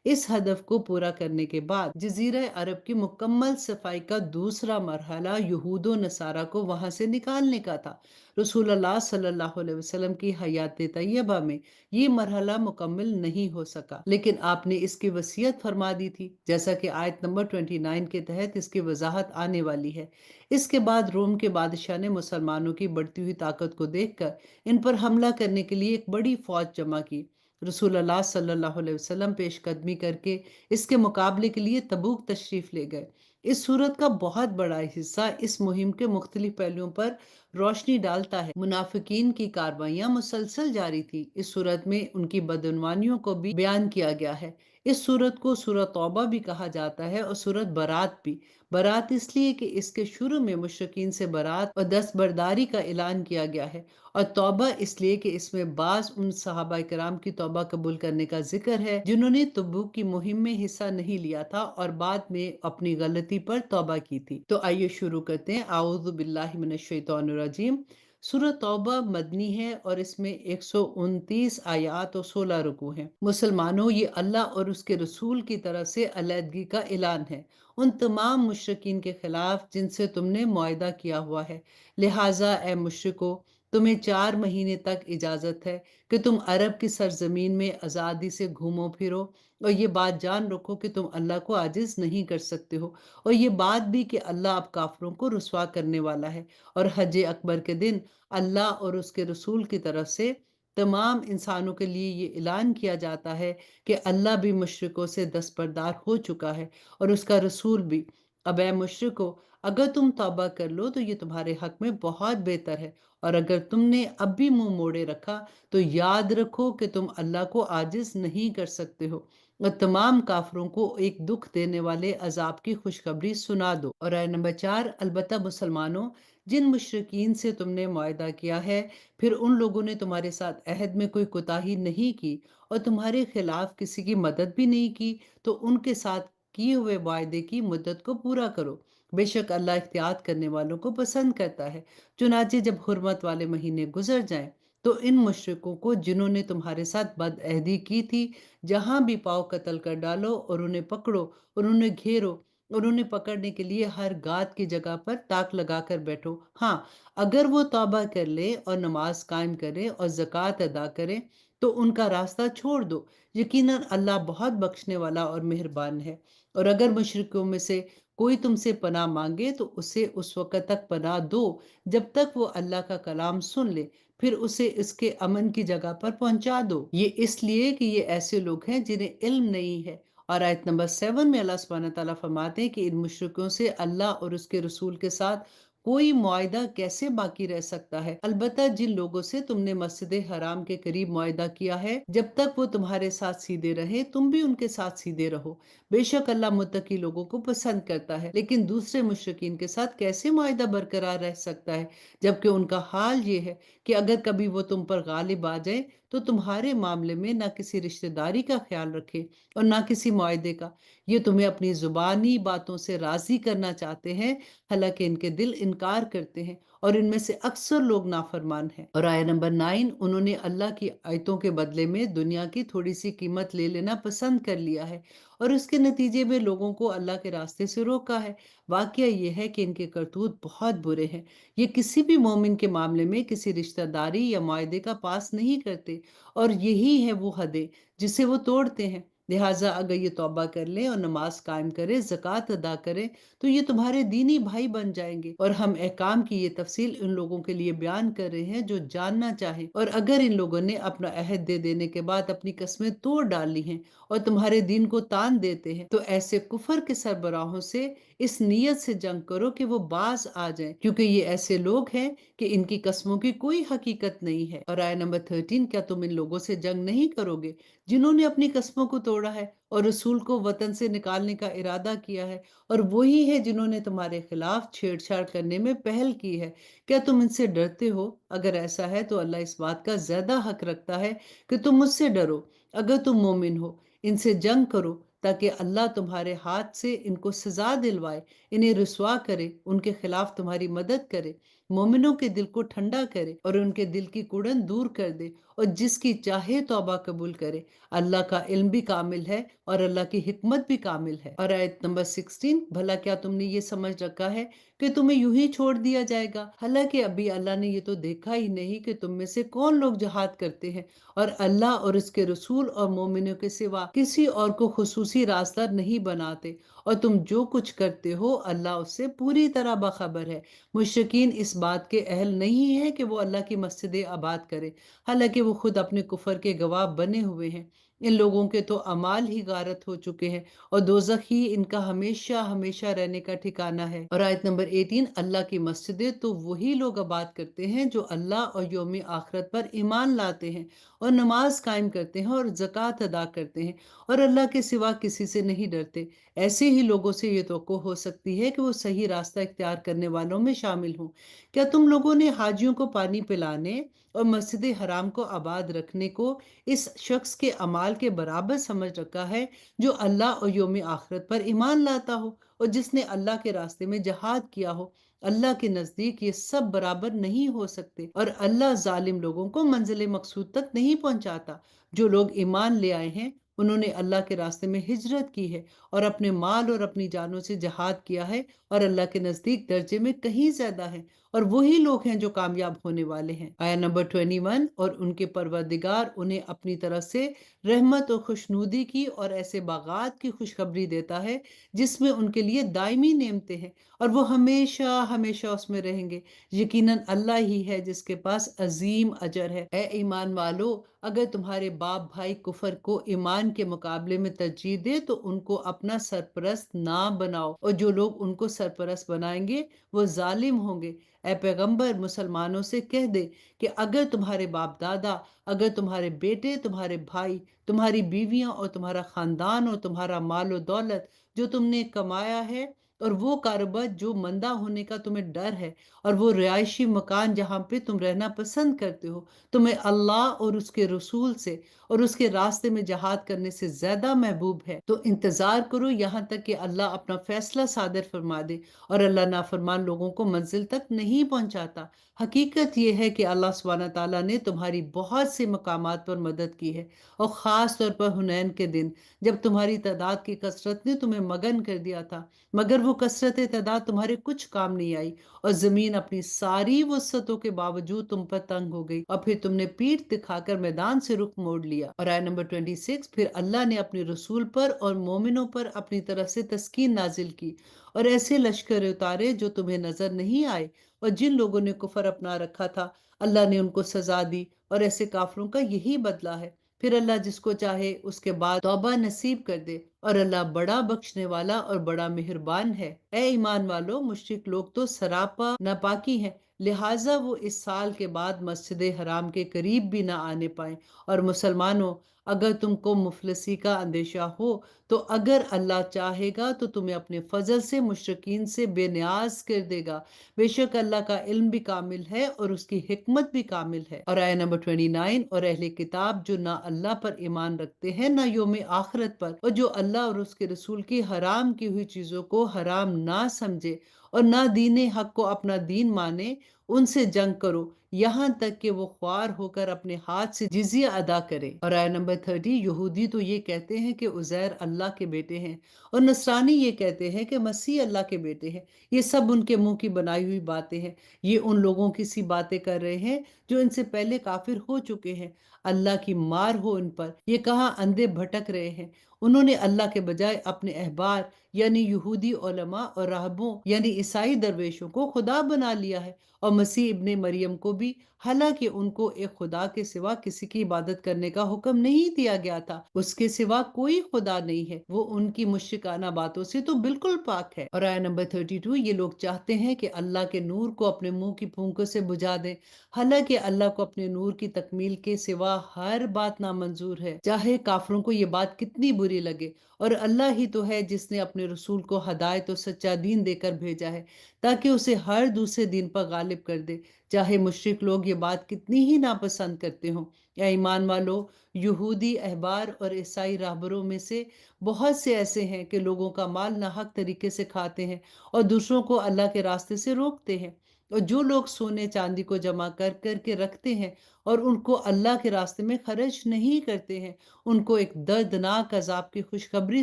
اس ہدف کو پورا کرنے کے بعد جزیرہ عرب کی مکمل صفائی کا دوسرا مرحلہ یہود و نصارہ کو وہاں سے نکالنے کا تھا۔ رسول اللہ صلی اللہ علیہ وسلم کی حیات طیبہ میں یہ مرحلہ مکمل نہیں ہو سکا، لیکن آپ نے اس کی وصیت فرما دی تھی، جیسا کہ آیت نمبر 29 کے تحت اس کی وضاحت آنے والی ہے۔ اس کے بعد روم کے بادشاہ نے مسلمانوں کی بڑھتی ہوئی طاقت کو دیکھ کر ان پر حملہ کرنے کے لیے ایک بڑی فوج جمع کی۔ رسول اللہ صلی اللہ علیہ وسلم پیش قدمی کر کے اس کے مقابلے کے لیے تبوک تشریف لے گئے۔ اس صورت کا بہت بڑا حصہ اس مہم کے مختلف پہلوؤں پر روشنی ڈالتا ہے۔ منافقین کی کاروائیاں مسلسل جاری تھی۔ اس صورت میں ان کی بدعنوانیوں کو بھی بیان کیا گیا ہے۔ اس صورت کو سورۃ توبہ بھی کہا جاتا ہے اور سورۃ برات بھی۔ برات اس لیے کہ اس کے شروع میں مشرکین سے برات اور دستبرداری کا اعلان کیا گیا ہے، اور توبہ اس لیے کہ اس میں بعض ان صحابہ کرام کی توبہ قبول کرنے کا ذکر ہے جنہوں نے تبوک کی مہم میں حصہ نہیں لیا تھا اور بعد میں اپنی غلطی پر توبہ کی تھی۔ تو آئیے شروع کرتے ہیں۔ اعوذ باللہ من الشیطان الرجیم۔ سورہ توبہ مدنی ہے اور اس میں 129 آیات اور 16 رکوع ہیں۔ مسلمانوں، یہ اللہ اور اس کے رسول کی طرف سے علیحدگی کا اعلان ہے ان تمام مشرکین کے خلاف جن سے تم نے معاہدہ کیا ہوا ہے، لہٰذا اے مشرکو، تمہیں 4 مہینے تک اجازت ہے کہ تم عرب کی سرزمین میں آزادی سے گھومو پھرو، اور یہ بات جان رکھو کہ تم اللہ کو عاجز نہیں کر سکتے ہو، اور یہ بات بھی کہ اللہ اب کافروں کو رسوا کرنے والا ہے۔ اور حج اکبر کے دن اللہ اور اس کے رسول کی طرف سے تمام انسانوں کے لیے یہ اعلان کیا جاتا ہے کہ اللہ بھی مشرکوں سے دستبردار ہو چکا ہے اور اس کا رسول بھی۔ اب اے مشرکو، اگر تم توبہ کر لو تو یہ تمہارے حق میں بہت بہتر ہے، اور اگر تم نے اب بھی منہ موڑے رکھا تو یاد رکھو کہ تم اللہ کو عاجز نہیں کر سکتے ہو، اور تمام کافروں کو ایک دکھ دینے والے عذاب کی خوشخبری سنا دو۔ اور آیت نمبر 4، البتہ مسلمانوں، جن مشرکین سے تم نے معاہدہ کیا ہے، پھر ان لوگوں نے تمہارے ساتھ عہد میں کوئی کوتاہی نہیں کی اور تمہارے خلاف کسی کی مدد بھی نہیں کی، تو ان کے ساتھ کیے ہوئے معاہدے کی مدت کو پورا کرو۔ بے شک اللہ احتیاط کرنے والوں کو پسند کرتا ہے۔ چنانچہ جب حرمت والے مہینے گزر جائیں تو ان مشرکوں کو جنہوں نے تمہارے ساتھ بد عہدی کی تھی جہاں بھی پاؤ قتل کر ڈالو اور انہیں پکڑو اور انہیں گھیرو، اور انہیں پکڑنے کے لیے ہر گات کی جگہ پر تاک لگا کر بیٹھو۔ ہاں، اگر وہ توبہ کر لے اور نماز قائم کرے اور زکوٰۃ ادا کرے تو ان کا راستہ چھوڑ دو، یقیناً اللہ بہت بخشنے والا اور مہربان ہے۔ اور اگر مشرکوں میں سے کوئی تم سے پناہ مانگے تو اسے اس وقت تک پناہ دو جب تک وہ اللہ کا کلام سن لے، پھر اسے اس کے امن کی جگہ پر پہنچا دو۔ یہ اس لیے کہ یہ ایسے لوگ ہیں جنہیں علم نہیں ہے۔ اور آیت نمبر 7 میں اللہ سبحانہ تعالیٰ فرماتے ہیں کہ ان مشرکوں سے اللہ اور اس کے رسول کے ساتھ کوئی معاہدہ کیسے باقی رہ سکتا ہے؟ البتہ جن لوگوں سے تم نے مسجد حرام کے قریب معاہدہ کیا ہے، جب تک وہ تمہارے ساتھ سیدھے رہے تم بھی ان کے ساتھ سیدھے رہو۔ بے شک اللہ متقی لوگوں کو پسند کرتا ہے۔ لیکن دوسرے مشرکین کے ساتھ کیسے معاہدہ برقرار رہ سکتا ہے جبکہ ان کا حال یہ ہے کہ اگر کبھی وہ تم پر غالب آ جائے تو تمہارے معاملے میں نہ کسی رشتہ داری کا خیال رکھے اور نہ کسی معاہدے کا۔ یہ تمہیں اپنی زبانی باتوں سے راضی کرنا چاہتے ہیں، حالانکہ ان کے دل انکار کرتے ہیں، اور ان میں سے اکثر لوگ نافرمان ہیں۔ اور آیت نمبر 9، انہوں نے اللہ کی آیتوں کے بدلے میں دنیا کی تھوڑی سی قیمت لے لینا پسند کر لیا ہے اور اس کے نتیجے میں لوگوں کو اللہ کے راستے سے روکا ہے۔ واقعہ یہ ہے کہ ان کے کرتوت بہت برے ہیں۔ یہ کسی بھی مومن کے معاملے میں کسی رشتہ داری یا معاہدے کا پاس نہیں کرتے، اور یہی ہے وہ حدیں جسے وہ توڑتے ہیں۔ لہٰذا اگر یہ توبہ کر لیں اور نماز قائم کرے، زکوٰۃ ادا کریں، تو یہ تمہارے دینی بھائی بن جائیں گے۔ اور ہم احکام کی یہ تفصیل ان لوگوں کے لیے بیان کر رہے ہیں جو جاننا چاہیں۔ اور اگر ان لوگوں نے اپنا عہد دے دینے کے بعد اپنی قسمیں توڑ ڈالی ہیں اور تمہارے دین کو تان دیتے ہیں، تو ایسے کفر کے سربراہوں سے اس نیت سے جنگ کرو کہ وہ باز آ جائیں، کیونکہ یہ ایسے لوگ ہیں کہ ان کی قسموں کی کوئی حقیقت نہیں ہے۔ اور آیت نمبر 13، کیا تم ان لوگوں سے جنگ نہیں کرو گے جنہوں نے اپنی قسموں کو توڑا ہے اور رسول کو وطن سے نکالنے کا ارادہ کیا ہے، اور وہی ہے جنہوں نے تمہارے خلاف چھیڑ چھاڑ کرنے میں پہل کی ہے؟ کیا تم ان سے ڈرتے ہو؟ اگر ایسا ہے تو اللہ اس بات کا زیادہ حق رکھتا ہے کہ تم مجھ سے ڈرو۔ اگر تم مومن ہو، ان سے جنگ کرو تاکہ اللہ تمہارے ہاتھ سے ان کو سزا دلوائے، انہیں رسوا کرے، ان کے خلاف تمہاری مدد کرے، مومنوں کے دل کو ٹھنڈا کرے اور ان کے دل کی کڑن دور کر دے، اور جس کی چاہے توبہ قبول کرے۔ اللہ کا علم بھی کامل ہے اور اللہ کی حکمت بھی کامل ہے۔ اور آیت نمبر 16، بھلا کیا تم نے یہ سمجھ رکھا ہے کہ تمہیں یوں ہی چھوڑ دیا جائے گا؟ حالانکہ ابھی اللہ نے یہ تو دیکھا ہی نہیں کہ تم میں سے کون لوگ جہاد کرتے ہیں، اور اللہ اور اس کے رسول اور مومنوں کے سوا کسی اور کو خصوصی رازدار نہیں بناتے، اور تم جو کچھ کرتے ہو اللہ اس سے پوری طرح باخبر ہے۔ مشرکین اس بات کے اہل نہیں ہے کہ وہ اللہ کی مسجدیں آباد کرے، حالانکہ وہ خود اپنے کفر کے گواہ بنے ہوئے ہیں۔ ان لوگوں کے تو اعمال ہی غارت ہو چکے ہیں، اور دوزخ ہی ان کا ہمیشہ ہمیشہ رہنے کا ٹھکانہ ہے۔ اور آیت نمبر 18، اللہ کی مسجدیں تو وہی لوگ آباد کرتے ہیں جو اللہ اور یوم آخرت پر ایمان لاتے ہیں اور نماز قائم کرتے ہیں اور زکوٰۃ ادا کرتے ہیں، اور اللہ کے سوا کسی سے نہیں ڈرتے۔ ایسے ہی لوگوں سے یہ توقع ہو سکتی ہے کہ وہ صحیح راستہ اختیار کرنے والوں میں شامل ہوں۔ کیا تم لوگوں نے حاجیوں کو پانی پلانے اور مسجد حرام کو آباد رکھنے کو اس شخص کے اعمال کے برابر سمجھ رکھا ہے جو اللہ اور یوم آخرت پر ایمان لاتا ہو اور جس نے اللہ کے راستے میں جہاد کیا ہو؟ اللہ کے نزدیک یہ سب برابر نہیں ہو سکتے، اور اللہ ظالم لوگوں کو منزل مقصود تک نہیں پہنچاتا۔ جو لوگ ایمان لے آئے ہیں انہوں نے اللہ کے راستے میں ہجرت کی ہے اور اپنے مال اور اپنی جانوں سے جہاد کیا ہے، اور اللہ کے نزدیک درجے میں کہیں زیادہ ہے، اور وہی لوگ ہیں جو کامیاب ہونے والے ہیں۔ آیت نمبر 21، اور ان کے پروردگار انہیں اپنی طرف سے رحمت اور خوشنودی کی اور ایسے باغات کی خوشخبری دیتا ہے جس میں ان کے لیے دائمی نعمتیں ہیں، اور وہ ہمیشہ ہمیشہ اس میں رہیں گے۔ یقیناً اللہ ہی ہے جس کے پاس عظیم اجر ہے۔ اے ایمان والو، اگر تمہارے باپ بھائی کفر کو ایمان کے مقابلے میں ترجیح دے تو ان کو اپنا سرپرست نہ بناؤ، اور جو لوگ ان کو سرپرست بنائیں گے وہ ظالم ہوں گے۔ اے پیغمبر، مسلمانوں سے کہہ دے کہ اگر تمہارے باپ دادا، اگر تمہارے بیٹے، تمہارے بھائی، تمہاری بیویاں اور تمہارا خاندان اور تمہارا مال و دولت جو تم نے کمایا ہے، اور وہ کاروبار جو مندہ ہونے کا تمہیں ڈر ہے، اور وہ رہائشی مکان جہاں پہ تم رہنا پسند کرتے ہو، تمہیں اللہ اور اس کے رسول سے اور اس کے راستے میں جہاد کرنے سے زیادہ محبوب ہے، تو انتظار کرو یہاں تک کہ اللہ اپنا فیصلہ صادر فرما دے، اور اللہ نافرمان لوگوں کو منزل تک نہیں پہنچاتا۔ حقیقت یہ ہے کہ اللہ سبحانہ تعالیٰ نے تمہاری بہت سے مقامات پر مدد کی ہے، اور خاص طور پر حنین کے دن جب تمہاری تعداد کی کثرت نے تمہیں مگن کر دیا تھا، مگر وہ کثرت تعداد تمہارے کچھ کام نہیں آئی، اور زمین اپنی ساری وسعتوں کے باوجود تم پر تنگ ہو گئی، اور پھر تم نے پیٹھ دکھا کر میدان سے رخ موڑ لیا۔ اور آیت نمبر 26، پھر اللہ نے اپنے رسول پر اور مومنوں پر اپنی طرف سے تسکین نازل کی، اور ایسے لشکر اتارے جو تمہیں نظر نہیں آئے، اور جن لوگوں نے کفر اپنا رکھا تھا اللہ نے ان کو سزا دی، اور ایسے کافروں کا یہی بدلہ ہے۔ پھر اللہ جس کو چاہے اس کے بعد توبہ نصیب کر دے، اور اللہ بڑا بخشنے والا اور بڑا مہربان ہے۔ اے ایمان والو، مشرک لوگ تو سراپا ناپاکی ہیں، لہٰذا وہ اس سال کے بعد مسجد حرام کے قریب بھی نہ آنے پائیں۔ اور مسلمانوں، اگر تم کو مفلسی کا اندیشہ ہو تو اگر اللہ چاہے گا تو تمہیں اپنے فضل سے مشرکین سے بے نیاز کر دے گا، بے شک اللہ کا علم بھی کامل ہے اور اس کی حکمت بھی کامل ہے۔ اور آیت نمبر 29، اور اہل کتاب جو نہ اللہ پر ایمان رکھتے ہیں نہ یوم آخرت پر، اور جو اللہ اور اس کے رسول کی حرام کی ہوئی چیزوں کو حرام نہ سمجھے اور نہ دین حق کو اپنا دین مانے، ان سے جنگ کرو یہاں تک کہ وہ خوار ہو کر اپنے ہاتھ سے جزیہ ادا کرے۔ اور آیت نمبر 30، یہودی تو یہ کہتے ہیں کہ عزیر اللہ کے بیٹے ہیں، اور نصرانی یہ کہتے ہیں کہ مسیح اللہ کے بیٹے ہیں۔ یہ سب ان کے منہ کی بنائی ہوئی باتیں ہیں، یہ ان لوگوں کی سی باتیں کر رہے ہیں جو ان سے پہلے کافر ہو چکے ہیں۔ اللہ کی مار ہو ان پر، یہ کہاں اندھے بھٹک رہے ہیں۔ انہوں نے اللہ کے بجائے اپنے احبار یعنی یہودی علماء اور راہبوں یعنی عیسائی درویشوں کو خدا بنا لیا ہے، اور مسیح ابن مریم کو بھی، حالانکہ ان کو ایک خدا کے سوا کسی کی عبادت کرنے کا حکم نہیں دیا گیا تھا۔ اس کے سوا کوئی خدا نہیں ہے، وہ ان کی مشرکانہ باتوں سے تو بالکل پاک ہے۔ اور آیت نمبر 32، یہ لوگ چاہتے ہیں کہ اللہ کے نور کو اپنے منہ کی پھونکوں سے بجھا دیں، حالانکہ اللہ کو اپنے نور کی تکمیل کے سوا ہر بات نامنظور ہے، چاہے کافروں کو یہ بات کتنی بری لگے۔ اور اللہ ہی تو ہے جس نے اپنے رسول کو ہدایت اور سچا دین دے کر بھیجا ہے تاکہ اسے ہر دوسرے دین پر غالب کر دے، چاہے مشرک لوگ یہ بات کتنی ہی ناپسند کرتے ہوں۔ اے ایمان والو، یہودی احبار اور عیسائی راہبروں میں سے بہت سے ایسے ہیں کہ لوگوں کا مال ناحق طریقے سے کھاتے ہیں اور دوسروں کو اللہ کے راستے سے روکتے ہیں۔ اور جو لوگ سونے چاندی کو جمع کر کر کے رکھتے ہیں اور ان کو اللہ کے راستے میں خرچ نہیں کرتے ہیں، ان کو ایک دردناک عذاب کی خوشخبری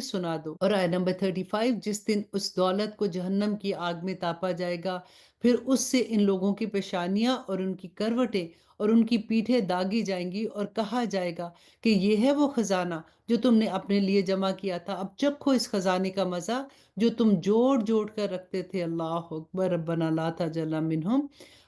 سنا دو۔ اور آیت نمبر 35، جس دن اس دولت کو جہنم کی آگ میں تاپا جائے گا، پھر اس سے ان لوگوں کی پیشانیاں اور ان کی کروٹیں اور ان کی پیٹھیں داغی جائیں گی، اور کہا جائے گا کہ یہ ہے وہ خزانہ جو تم نے اپنے لیے جمع کیا تھا، اب چکھو اس خزانے کا مزہ جو تم جوڑ جوڑ کر رکھتے تھے۔ اللہ اکبر، ربنا لا تجعلنا منہم۔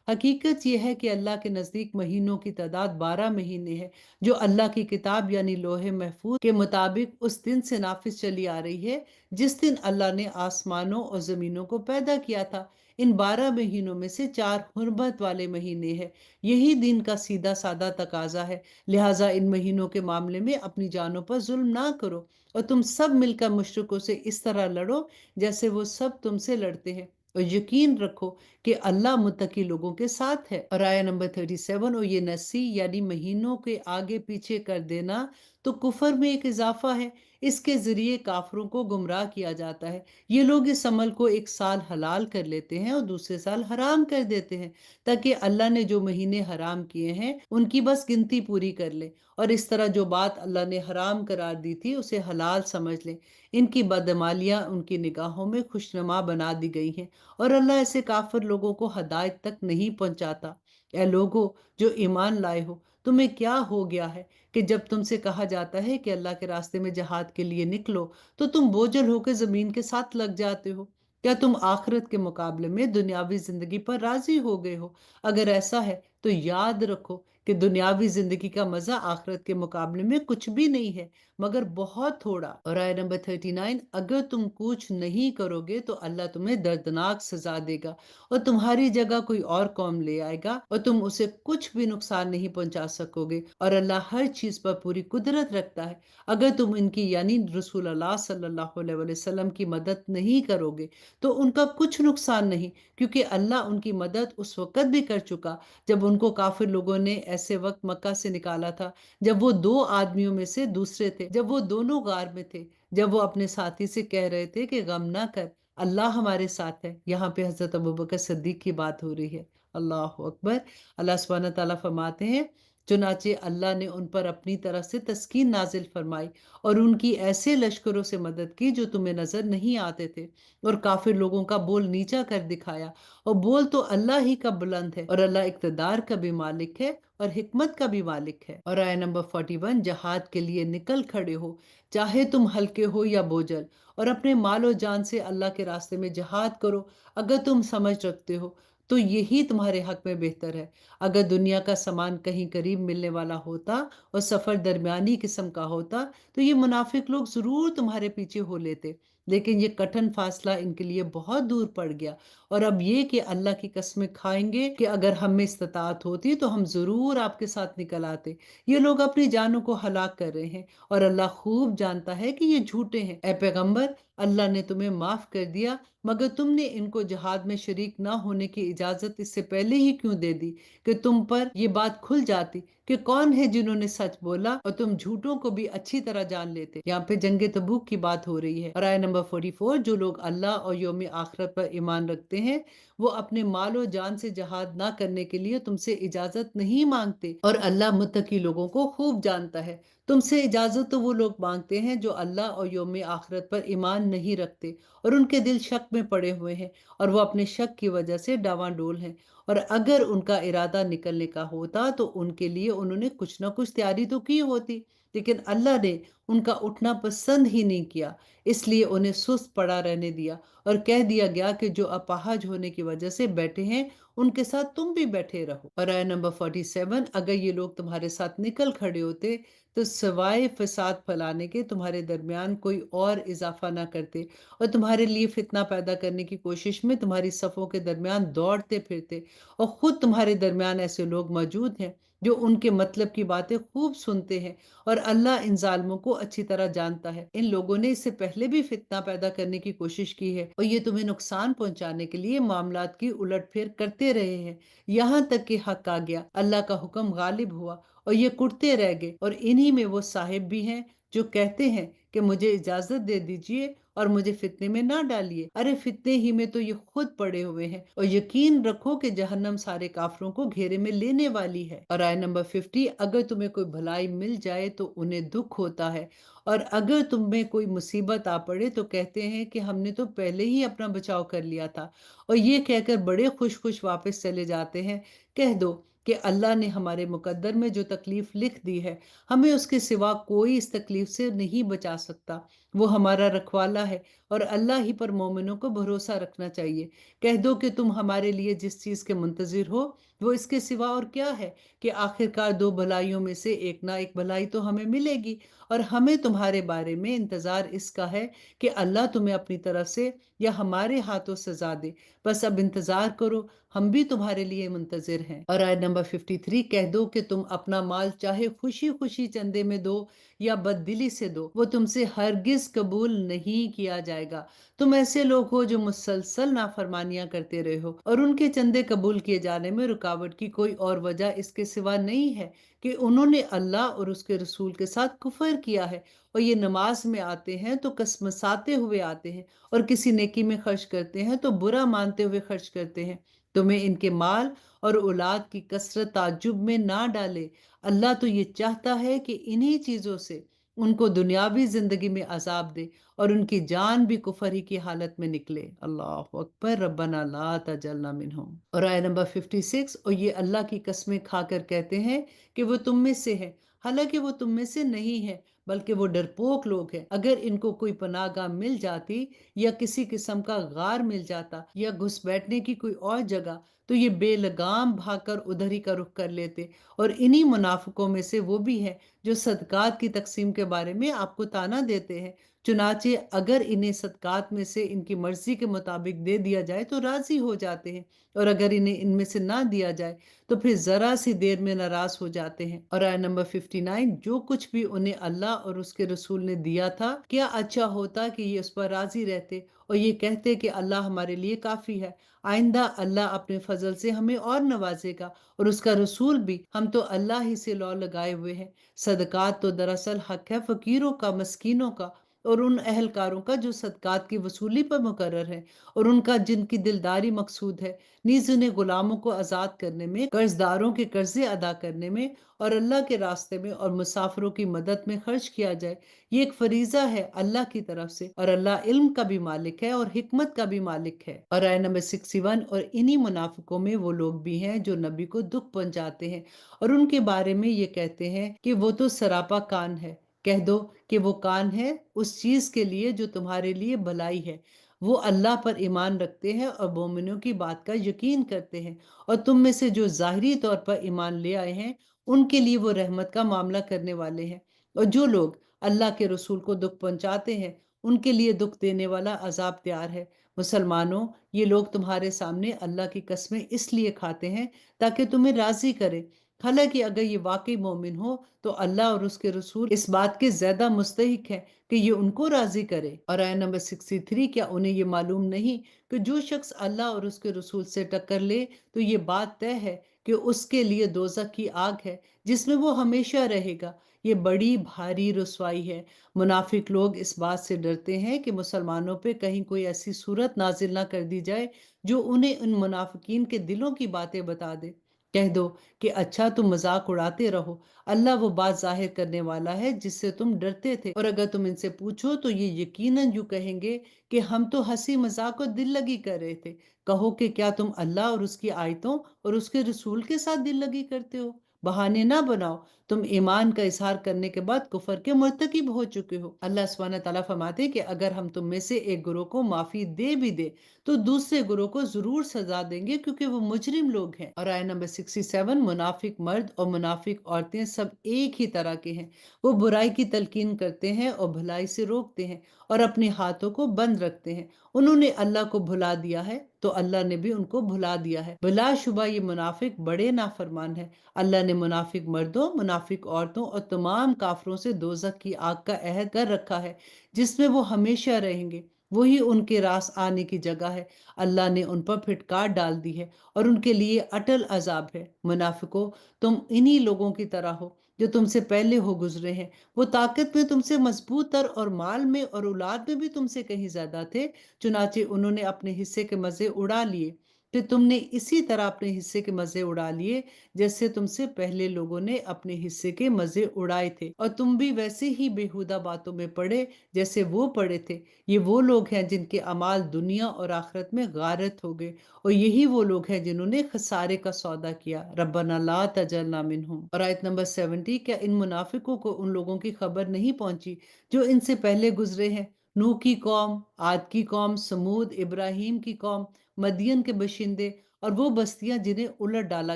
حقیقت یہ ہے کہ اللہ کے نزدیک مہینوں کی تعداد 12 مہینے ہے، جو اللہ کی کتاب یعنی لوح محفوظ کے مطابق اس دن سے نافذ چلی آ رہی ہے جس دن اللہ نے آسمانوں اور زمینوں کو پیدا کیا تھا۔ ان 12 مہینوں میں سے 4 حرمت والے مہینے ہیں، یہی دین کا سیدھا سادہ تقاضا ہے، لہٰذا ان مہینوں کے معاملے میں اپنی جانوں پر ظلم نہ کرو، اور تم سب مل کر مشرکوں سے اس طرح لڑو جیسے وہ سب تم سے لڑتے ہیں، اور یقین رکھو کہ اللہ متقی لوگوں کے ساتھ ہے۔ اور آیت نمبر 37، اور یہ نسی یعنی مہینوں کے آگے پیچھے کر دینا تو کفر میں ایک اضافہ ہے، اس کے ذریعے کافروں کو گمراہ کیا جاتا ہے۔ یہ لوگ اس عمل کو ایک سال حلال کر لیتے ہیں اور دوسرے سال حرام کر دیتے ہیں تاکہ اللہ نے جو مہینے حرام کیے ہیں ان کی بس گنتی پوری کر لے، اور اس طرح جو بات اللہ نے حرام قرار دی تھی اسے حلال سمجھ لیں۔ ان کی بدعمالیاں ان کی نگاہوں میں خوشنما بنا دی گئی ہیں، اور اللہ ایسے کافر لوگوں کو ہدایت تک نہیں پہنچاتا۔ اے لوگو جو ایمان لائے ہو، تمہیں کیا ہو گیا ہے کہ جب تم سے کہا جاتا ہے کہ اللہ کے راستے میں جہاد کے لیے نکلو تو تم بوجھل ہو کے زمین کے ساتھ لگ جاتے ہو؟ کیا تم آخرت کے مقابلے میں دنیاوی زندگی پر راضی ہو گئے ہو؟ اگر ایسا ہے تو یاد رکھو کہ دنیاوی زندگی کا مزہ آخرت کے مقابلے میں کچھ بھی نہیں ہے مگر بہت تھوڑا۔ اور آیت نمبر 39، اگر تم کچھ نہیں کرو گے تو اللہ تمہیں دردناک سزا دے گا، اور تمہاری جگہ کوئی اور قوم لے آئے گا اور تم اسے کچھ بھی نقصان نہیں پہنچا سکو گے، اور اللہ ہر چیز پر پوری قدرت رکھتا ہے۔ اگر تم ان کی یعنی رسول اللہ صلی اللہ علیہ وسلم کی مدد نہیں کرو گے تو ان کا کچھ نقصان نہیں، کیونکہ اللہ ان کی مدد اس وقت بھی کر چکا جب ان کو کافر لوگوں نے ایسے وقت مکہ سے نکالا تھا جب وہ 2 آدمیوں میں سے دوسرے تھے، جب وہ دونوں غار میں تھے، جب وہ اپنے ساتھی سے کہہ رہے تھے کہ غم نہ کر، اللہ ہمارے ساتھ ہے۔ یہاں پہ حضرت ابوبکر صدیق کی بات ہو رہی ہے۔ اللہ اکبر۔ اللہ سبحانہ تعالیٰ فرماتے ہیں، چنانچہ اللہ نے ان پر اپنی طرف سے تسکین نازل فرمائی اور ان کی ایسے لشکروں سے مدد کی جو تمہیں نظر نہیں آتے تھے، اور کافر لوگوں کا بول نیچا کر دکھایا، اور بول تو اللہ ہی کا بلند ہے، اور اللہ اقتدار کا بھی مالک ہے اور حکمت کا بھی مالک ہے۔ اور آیت نمبر 41، جہاد کے لیے نکل کھڑے ہو، چاہے تم ہلکے ہو یا بوجھل، اور اپنے مال و جان سے اللہ کے راستے میں جہاد کرو اگر تم سمجھ رکھتے ہو تو یہی تمہارے حق میں بہتر ہے۔ اگر دنیا کا سامان کہیں قریب ملنے والا ہوتا اور سفر درمیانی قسم کا ہوتا تو یہ منافق لوگ ضرور تمہارے پیچھے ہو لیتے، لیکن یہ کٹھن فاصلہ ان کے لیے بہت دور پڑ گیا، اور اب یہ کہ اللہ کی قسمیں کھائیں گے کہ اگر ہم میں استطاعت ہوتی تو ہم ضرور آپ کے ساتھ نکل آتے۔ یہ لوگ اپنی جانوں کو ہلاک کر رہے ہیں اور اللہ خوب جانتا ہے کہ یہ جھوٹے ہیں۔ اے پیغمبر، اللہ نے تمہیں معاف کر دیا، مگر تم نے ان کو جہاد میں شریک نہ ہونے کی اجازت اس سے پہلے ہی کیوں دے دی کہ تم پر یہ بات کھل جاتی کہ کون ہے جنہوں نے سچ بولا اور تم جھوٹوں کو بھی اچھی طرح جان لیتے۔ یہاں پہ جنگ تبوک کی بات ہو رہی ہے۔ اور آیت نمبر 44، جو لوگ اللہ اور یوم آخرت پر ایمان رکھتے ہیں وہ اپنے مال و جان سے جہاد نہ کرنے کے لیے تم سے اجازت نہیں مانگتے، اور اللہ متقی لوگوں کو خوب جانتا ہے۔ تم سے اجازت تو وہ لوگ مانگتے ہیں جو اللہ اور یوم آخرت پر ایمان نہیں رکھتے، اور ان کے دل شک میں پڑے ہوئے ہیں، اور وہ اپنے شک کی وجہ سے ڈاواں ڈول ہیں۔ اور اگر ان کا ارادہ نکلنے کا ہوتا تو ان کے لیے انہوں نے کچھ نہ کچھ تیاری تو کی ہوتی، لیکن اللہ نے ان کا اٹھنا پسند ہی نہیں کیا، اس لیے انہیں سست پڑا رہنے دیا، اور کہہ دیا گیا کہ جو اپاہج ہونے کی وجہ سے بیٹھے ہیں ان کے ساتھ تم بھی بیٹھے رہو۔ اور آیت نمبر 47، اگر یہ لوگ تمہارے ساتھ نکل کھڑے ہوتے تو سوائے فساد پھیلانے کے تمہارے درمیان کوئی اور اضافہ نہ کرتے، اور تمہارے لیے فتنہ پیدا کرنے کی کوشش میں تمہاری صفوں کے درمیان دوڑتے پھرتے، اور خود تمہارے درمیان ایسے لوگ موجود ہیں جو ان کے مطلب کی باتیں خوب سنتے ہیں، اور اللہ ان ظالموں کو اچھی طرح جانتا ہے۔ ان لوگوں نے اس سے پہلے بھی فتنہ پیدا کرنے کی کوشش کی ہے، اور یہ تمہیں نقصان پہنچانے کے لیے معاملات کی الٹ پھیر کرتے رہے ہیں، یہاں تک کہ حق آ گیا، اللہ کا حکم غالب ہوا، اور یہ کٹتے رہ گئے۔ اور انہی میں وہ صاحب بھی ہیں جو کہتے ہیں کہ مجھے اجازت دے دیجئے اور مجھے فتنے میں نہ ڈالیے۔ ارے فتنے ہی میں تو یہ خود پڑے ہوئے ہیں، اور یقین رکھو کہ جہنم سارے کافروں کو گھیرے میں لینے والی ہے۔ اور آیت نمبر 50، اگر تمہیں کوئی بھلائی مل جائے تو انہیں دکھ ہوتا ہے، اور اگر تم میں کوئی مصیبت آ پڑے تو کہتے ہیں کہ ہم نے تو پہلے ہی اپنا بچاؤ کر لیا تھا، اور یہ کہہ کر بڑے خوش خوش واپس چلے جاتے ہیں۔ کہہ دو کہ اللہ نے ہمارے مقدر میں جو تکلیف لکھ دی ہے، ہمیں اس کے سوا کوئی اس تکلیف سے نہیں بچا سکتا، وہ ہمارا رکھوالا ہے، اور اللہ ہی پر مومنوں کو بھروسہ رکھنا چاہیے۔ کہہ دو کہ تم ہمارے لیے جس چیز کے منتظر ہو وہ اس کے سوا اور کیا ہے، کہ آخرکار دو بھلائیوں میں سے ایک نہ ایک بھلائی تو ہمیں ملے گی، اور ہمیں تمہارے بارے میں انتظار اس کا ہے کہ اللہ تمہیں اپنی طرف سے یا ہمارے ہاتھوں سزا دے، بس اب انتظار کرو، ہم بھی تمہارے لیے منتظر ہیں۔ اور آیت نمبر 53، کہہ دو کہ تم اپنا مال چاہے خوشی خوشی چندے میں دو یا بددلی سے دو، وہ تم سے ہرگز قبول نہیں کیا جائے گا۔ تم ایسے لوگ ہو جو مسلسل نافرمانیاں کرتے رہے ہو، اور ان کے چندے قبول کیے جانے میں رکاوٹ کی کوئی اور وجہ اس کے سوا نہیں ہے کہ انہوں نے اللہ اور اس کے رسول کے ساتھ کفر کیا ہے، اور یہ نماز میں آتے ہیں تو کسمساتے ہوئے آتے ہیں، اور کسی نیکی میں خرچ کرتے ہیں تو برا مانتے ہوئے خرچ کرتے ہیں۔ تمہیں ان کے مال اور اولاد کی کثرت تعجب میں نہ ڈالے، اللہ تو یہ چاہتا ہے کہ انہی چیزوں سے ان کو دنیاوی زندگی میں عذاب دے، اور ان کی جان بھی کفر ہی کی حالت میں نکلے۔ اللہ اکبر، ربنا لا تجعلنا منہم۔ اور آیت نمبر 56، اور یہ اللہ کی قسمیں کھا کر کہتے ہیں کہ وہ تم میں سے ہے، حالانکہ وہ تم میں سے نہیں ہے، بلکہ وہ ڈرپوک لوگ ہیں۔ اگر ان کو کوئی پناہ گاہ مل جاتی یا کسی قسم کا غار مل جاتا یا گھس بیٹھنے کی کوئی اور جگہ تو یہ بے لگام بھاگ کر ادھر ہی کا رخ کر لیتے، اور انہی منافقوں میں سے وہ بھی ہے جو صدقات کی تقسیم کے بارے میں آپ کو طعنہ دیتے ہیں۔ چنانچہ اگر انہیں صدقات میں سے ان کی مرضی کے مطابق دے دیا جائے تو راضی ہو جاتے ہیں، اور اگر انہیں ان میں سے نہ دیا جائے تو پھر ذرا سی دیر میں ناراض ہو جاتے ہیں۔ اور آیت نمبر 59، جو کچھ بھی انہیں اللہ اور اس کے رسول نے دیا تھا کیا اچھا ہوتا کہ یہ اس پر راضی رہتے اور یہ کہتے کہ اللہ ہمارے لیے کافی ہے، آئندہ اللہ اپنے فضل سے ہمیں اور نوازے گا، اور اس کا رسول بھی، ہم تو اللہ ہی سے لو لگائے ہوئے ہیں۔ صدقات تو دراصل حق ہے فقیروں کا، مسکینوں کا، اور ان اہلکاروں کا جو صدقات کی وصولی پر مقرر ہے، اور ان کا جن کی دلداری مقصود ہے، نیز انہیں غلاموں کو آزاد کرنے میں، قرض داروں کے قرضے ادا کرنے میں، اور اللہ کے راستے میں اور مسافروں کی مدد میں خرچ کیا جائے۔ یہ ایک فریضہ ہے اللہ کی طرف سے، اور اللہ علم کا بھی مالک ہے اور حکمت کا بھی مالک ہے۔ اور آیت نمبر 61، اور انہی منافقوں میں وہ لوگ بھی ہیں جو نبی کو دکھ پہنچاتے ہیں، اور ان کے بارے میں یہ کہتے ہیں کہ وہ تو سراپا کان ہے۔ کہہ دو کہ وہ کان ہے اس چیز کے لیے جو تمہارے لیے بھلائی ہے، وہ اللہ پر ایمان رکھتے ہیں اور مومنوں کی بات کا یقین کرتے ہیں، اور تم میں سے جو ظاہری طور پر ایمان لے آئے ہیں ان کے لیے وہ رحمت کا معاملہ کرنے والے ہیں، اور جو لوگ اللہ کے رسول کو دکھ پہنچاتے ہیں ان کے لیے دکھ دینے والا عذاب تیار ہے۔ مسلمانوں، یہ لوگ تمہارے سامنے اللہ کی قسمیں اس لیے کھاتے ہیں تاکہ تمہیں راضی کرے، حالانکہ اگر یہ واقعی مومن ہو تو اللہ اور اس کے رسول اس بات کے زیادہ مستحق ہے کہ یہ ان کو راضی کرے۔ اور آیت نمبر 63، کیا انہیں یہ معلوم نہیں کہ جو شخص اللہ اور اس کے رسول سے ٹکر لے تو یہ بات طے ہے کہ اس کے لیے دوزخ کی آگ ہے جس میں وہ ہمیشہ رہے گا، یہ بڑی بھاری رسوائی ہے۔ منافق لوگ اس بات سے ڈرتے ہیں کہ مسلمانوں پہ کہیں کوئی ایسی صورت نازل نہ کر دی جائے جو انہیں ان منافقین کے دلوں کی باتیں بتا دے۔ کہہ دو کہ اچھا تم مذاق اڑاتے رہو، اللہ وہ بات ظاہر کرنے والا ہے جس سے تم ڈرتے تھے، اور اگر تم ان سے پوچھو تو یہ یقیناً یوں کہیں گے کہ ہم تو ہنسی مذاق اور دل لگی کر رہے تھے۔ کہو کہ کیا تم اللہ اور اس کی آیتوں اور اس کے رسول کے ساتھ دل لگی کرتے ہو؟ بہانے نہ بناؤ، تم ایمان کا اظہار کرنے کے بعد کفر کے مرتکب ہو چکے ہو۔ اللہ سبحانہ تعالیٰ فرماتے ہیں کہ اگر ہم تم میں سے ایک گروہ کو معافی دے بھی دے تو دوسرے گروہ کو ضرور سزا دیں گے کیونکہ وہ مجرم لوگ ہیں۔ اور آیت نمبر 67، منافق مرد اور منافق عورتیں سب ایک ہی طرح کے ہیں، وہ برائی کی تلقین کرتے ہیں اور بھلائی سے روکتے ہیں اور اپنے ہاتھوں کو بند رکھتے ہیں۔ انہوں نے اللہ کو بھلا دیا ہے تو اللہ نے بھی ان کو بھلا دیا ہے، بلا شبہ یہ منافق بڑے نافرمان ہیں۔ اللہ نے منافق مردوں، منافق عورتوں اور تمام کافروں سے دوزخ کی آگ کا عہد کر رکھا ہے جس میں وہ ہمیشہ رہیں گے، وہی ان کے راس آنے کی جگہ ہے۔ اللہ نے ان پر پھٹکار ڈال دی ہے اور ان کے لیے اٹل عذاب ہے۔ منافقوں، تم انہی لوگوں کی طرح ہو جو تم سے پہلے ہو گزرے ہیں، وہ طاقت میں تم سے مضبوط تر اور مال میں اور اولاد میں بھی تم سے کہیں زیادہ تھے، چنانچہ انہوں نے اپنے حصے کے مزے اڑا لیے، کہ تم نے اسی طرح اپنے حصے کے مزے اڑا لیے جیسے تم سے پہلے لوگوں نے اپنے حصے کے مزے اڑائے تھے، اور تم بھی ویسے ہی بےہودہ باتوں میں پڑے جیسے وہ پڑے تھے۔ یہ وہ لوگ ہیں جن کے اعمال دنیا اور آخرت میں غارت ہو گئے، اور یہی وہ لوگ ہیں جنہوں نے خسارے کا سودا کیا۔ ربنا لا تجعلنا منہم۔ اور آیت نمبر 70، کیا ان منافقوں کو ان لوگوں کی خبر نہیں پہنچی جو ان سے پہلے گزرے ہیں؟ نوح کی قوم، عاد کی قوم، سمود، ابراہیم کی قوم، مدین کے باشندے اور وہ بستیاں جنہیں الٹ ڈالا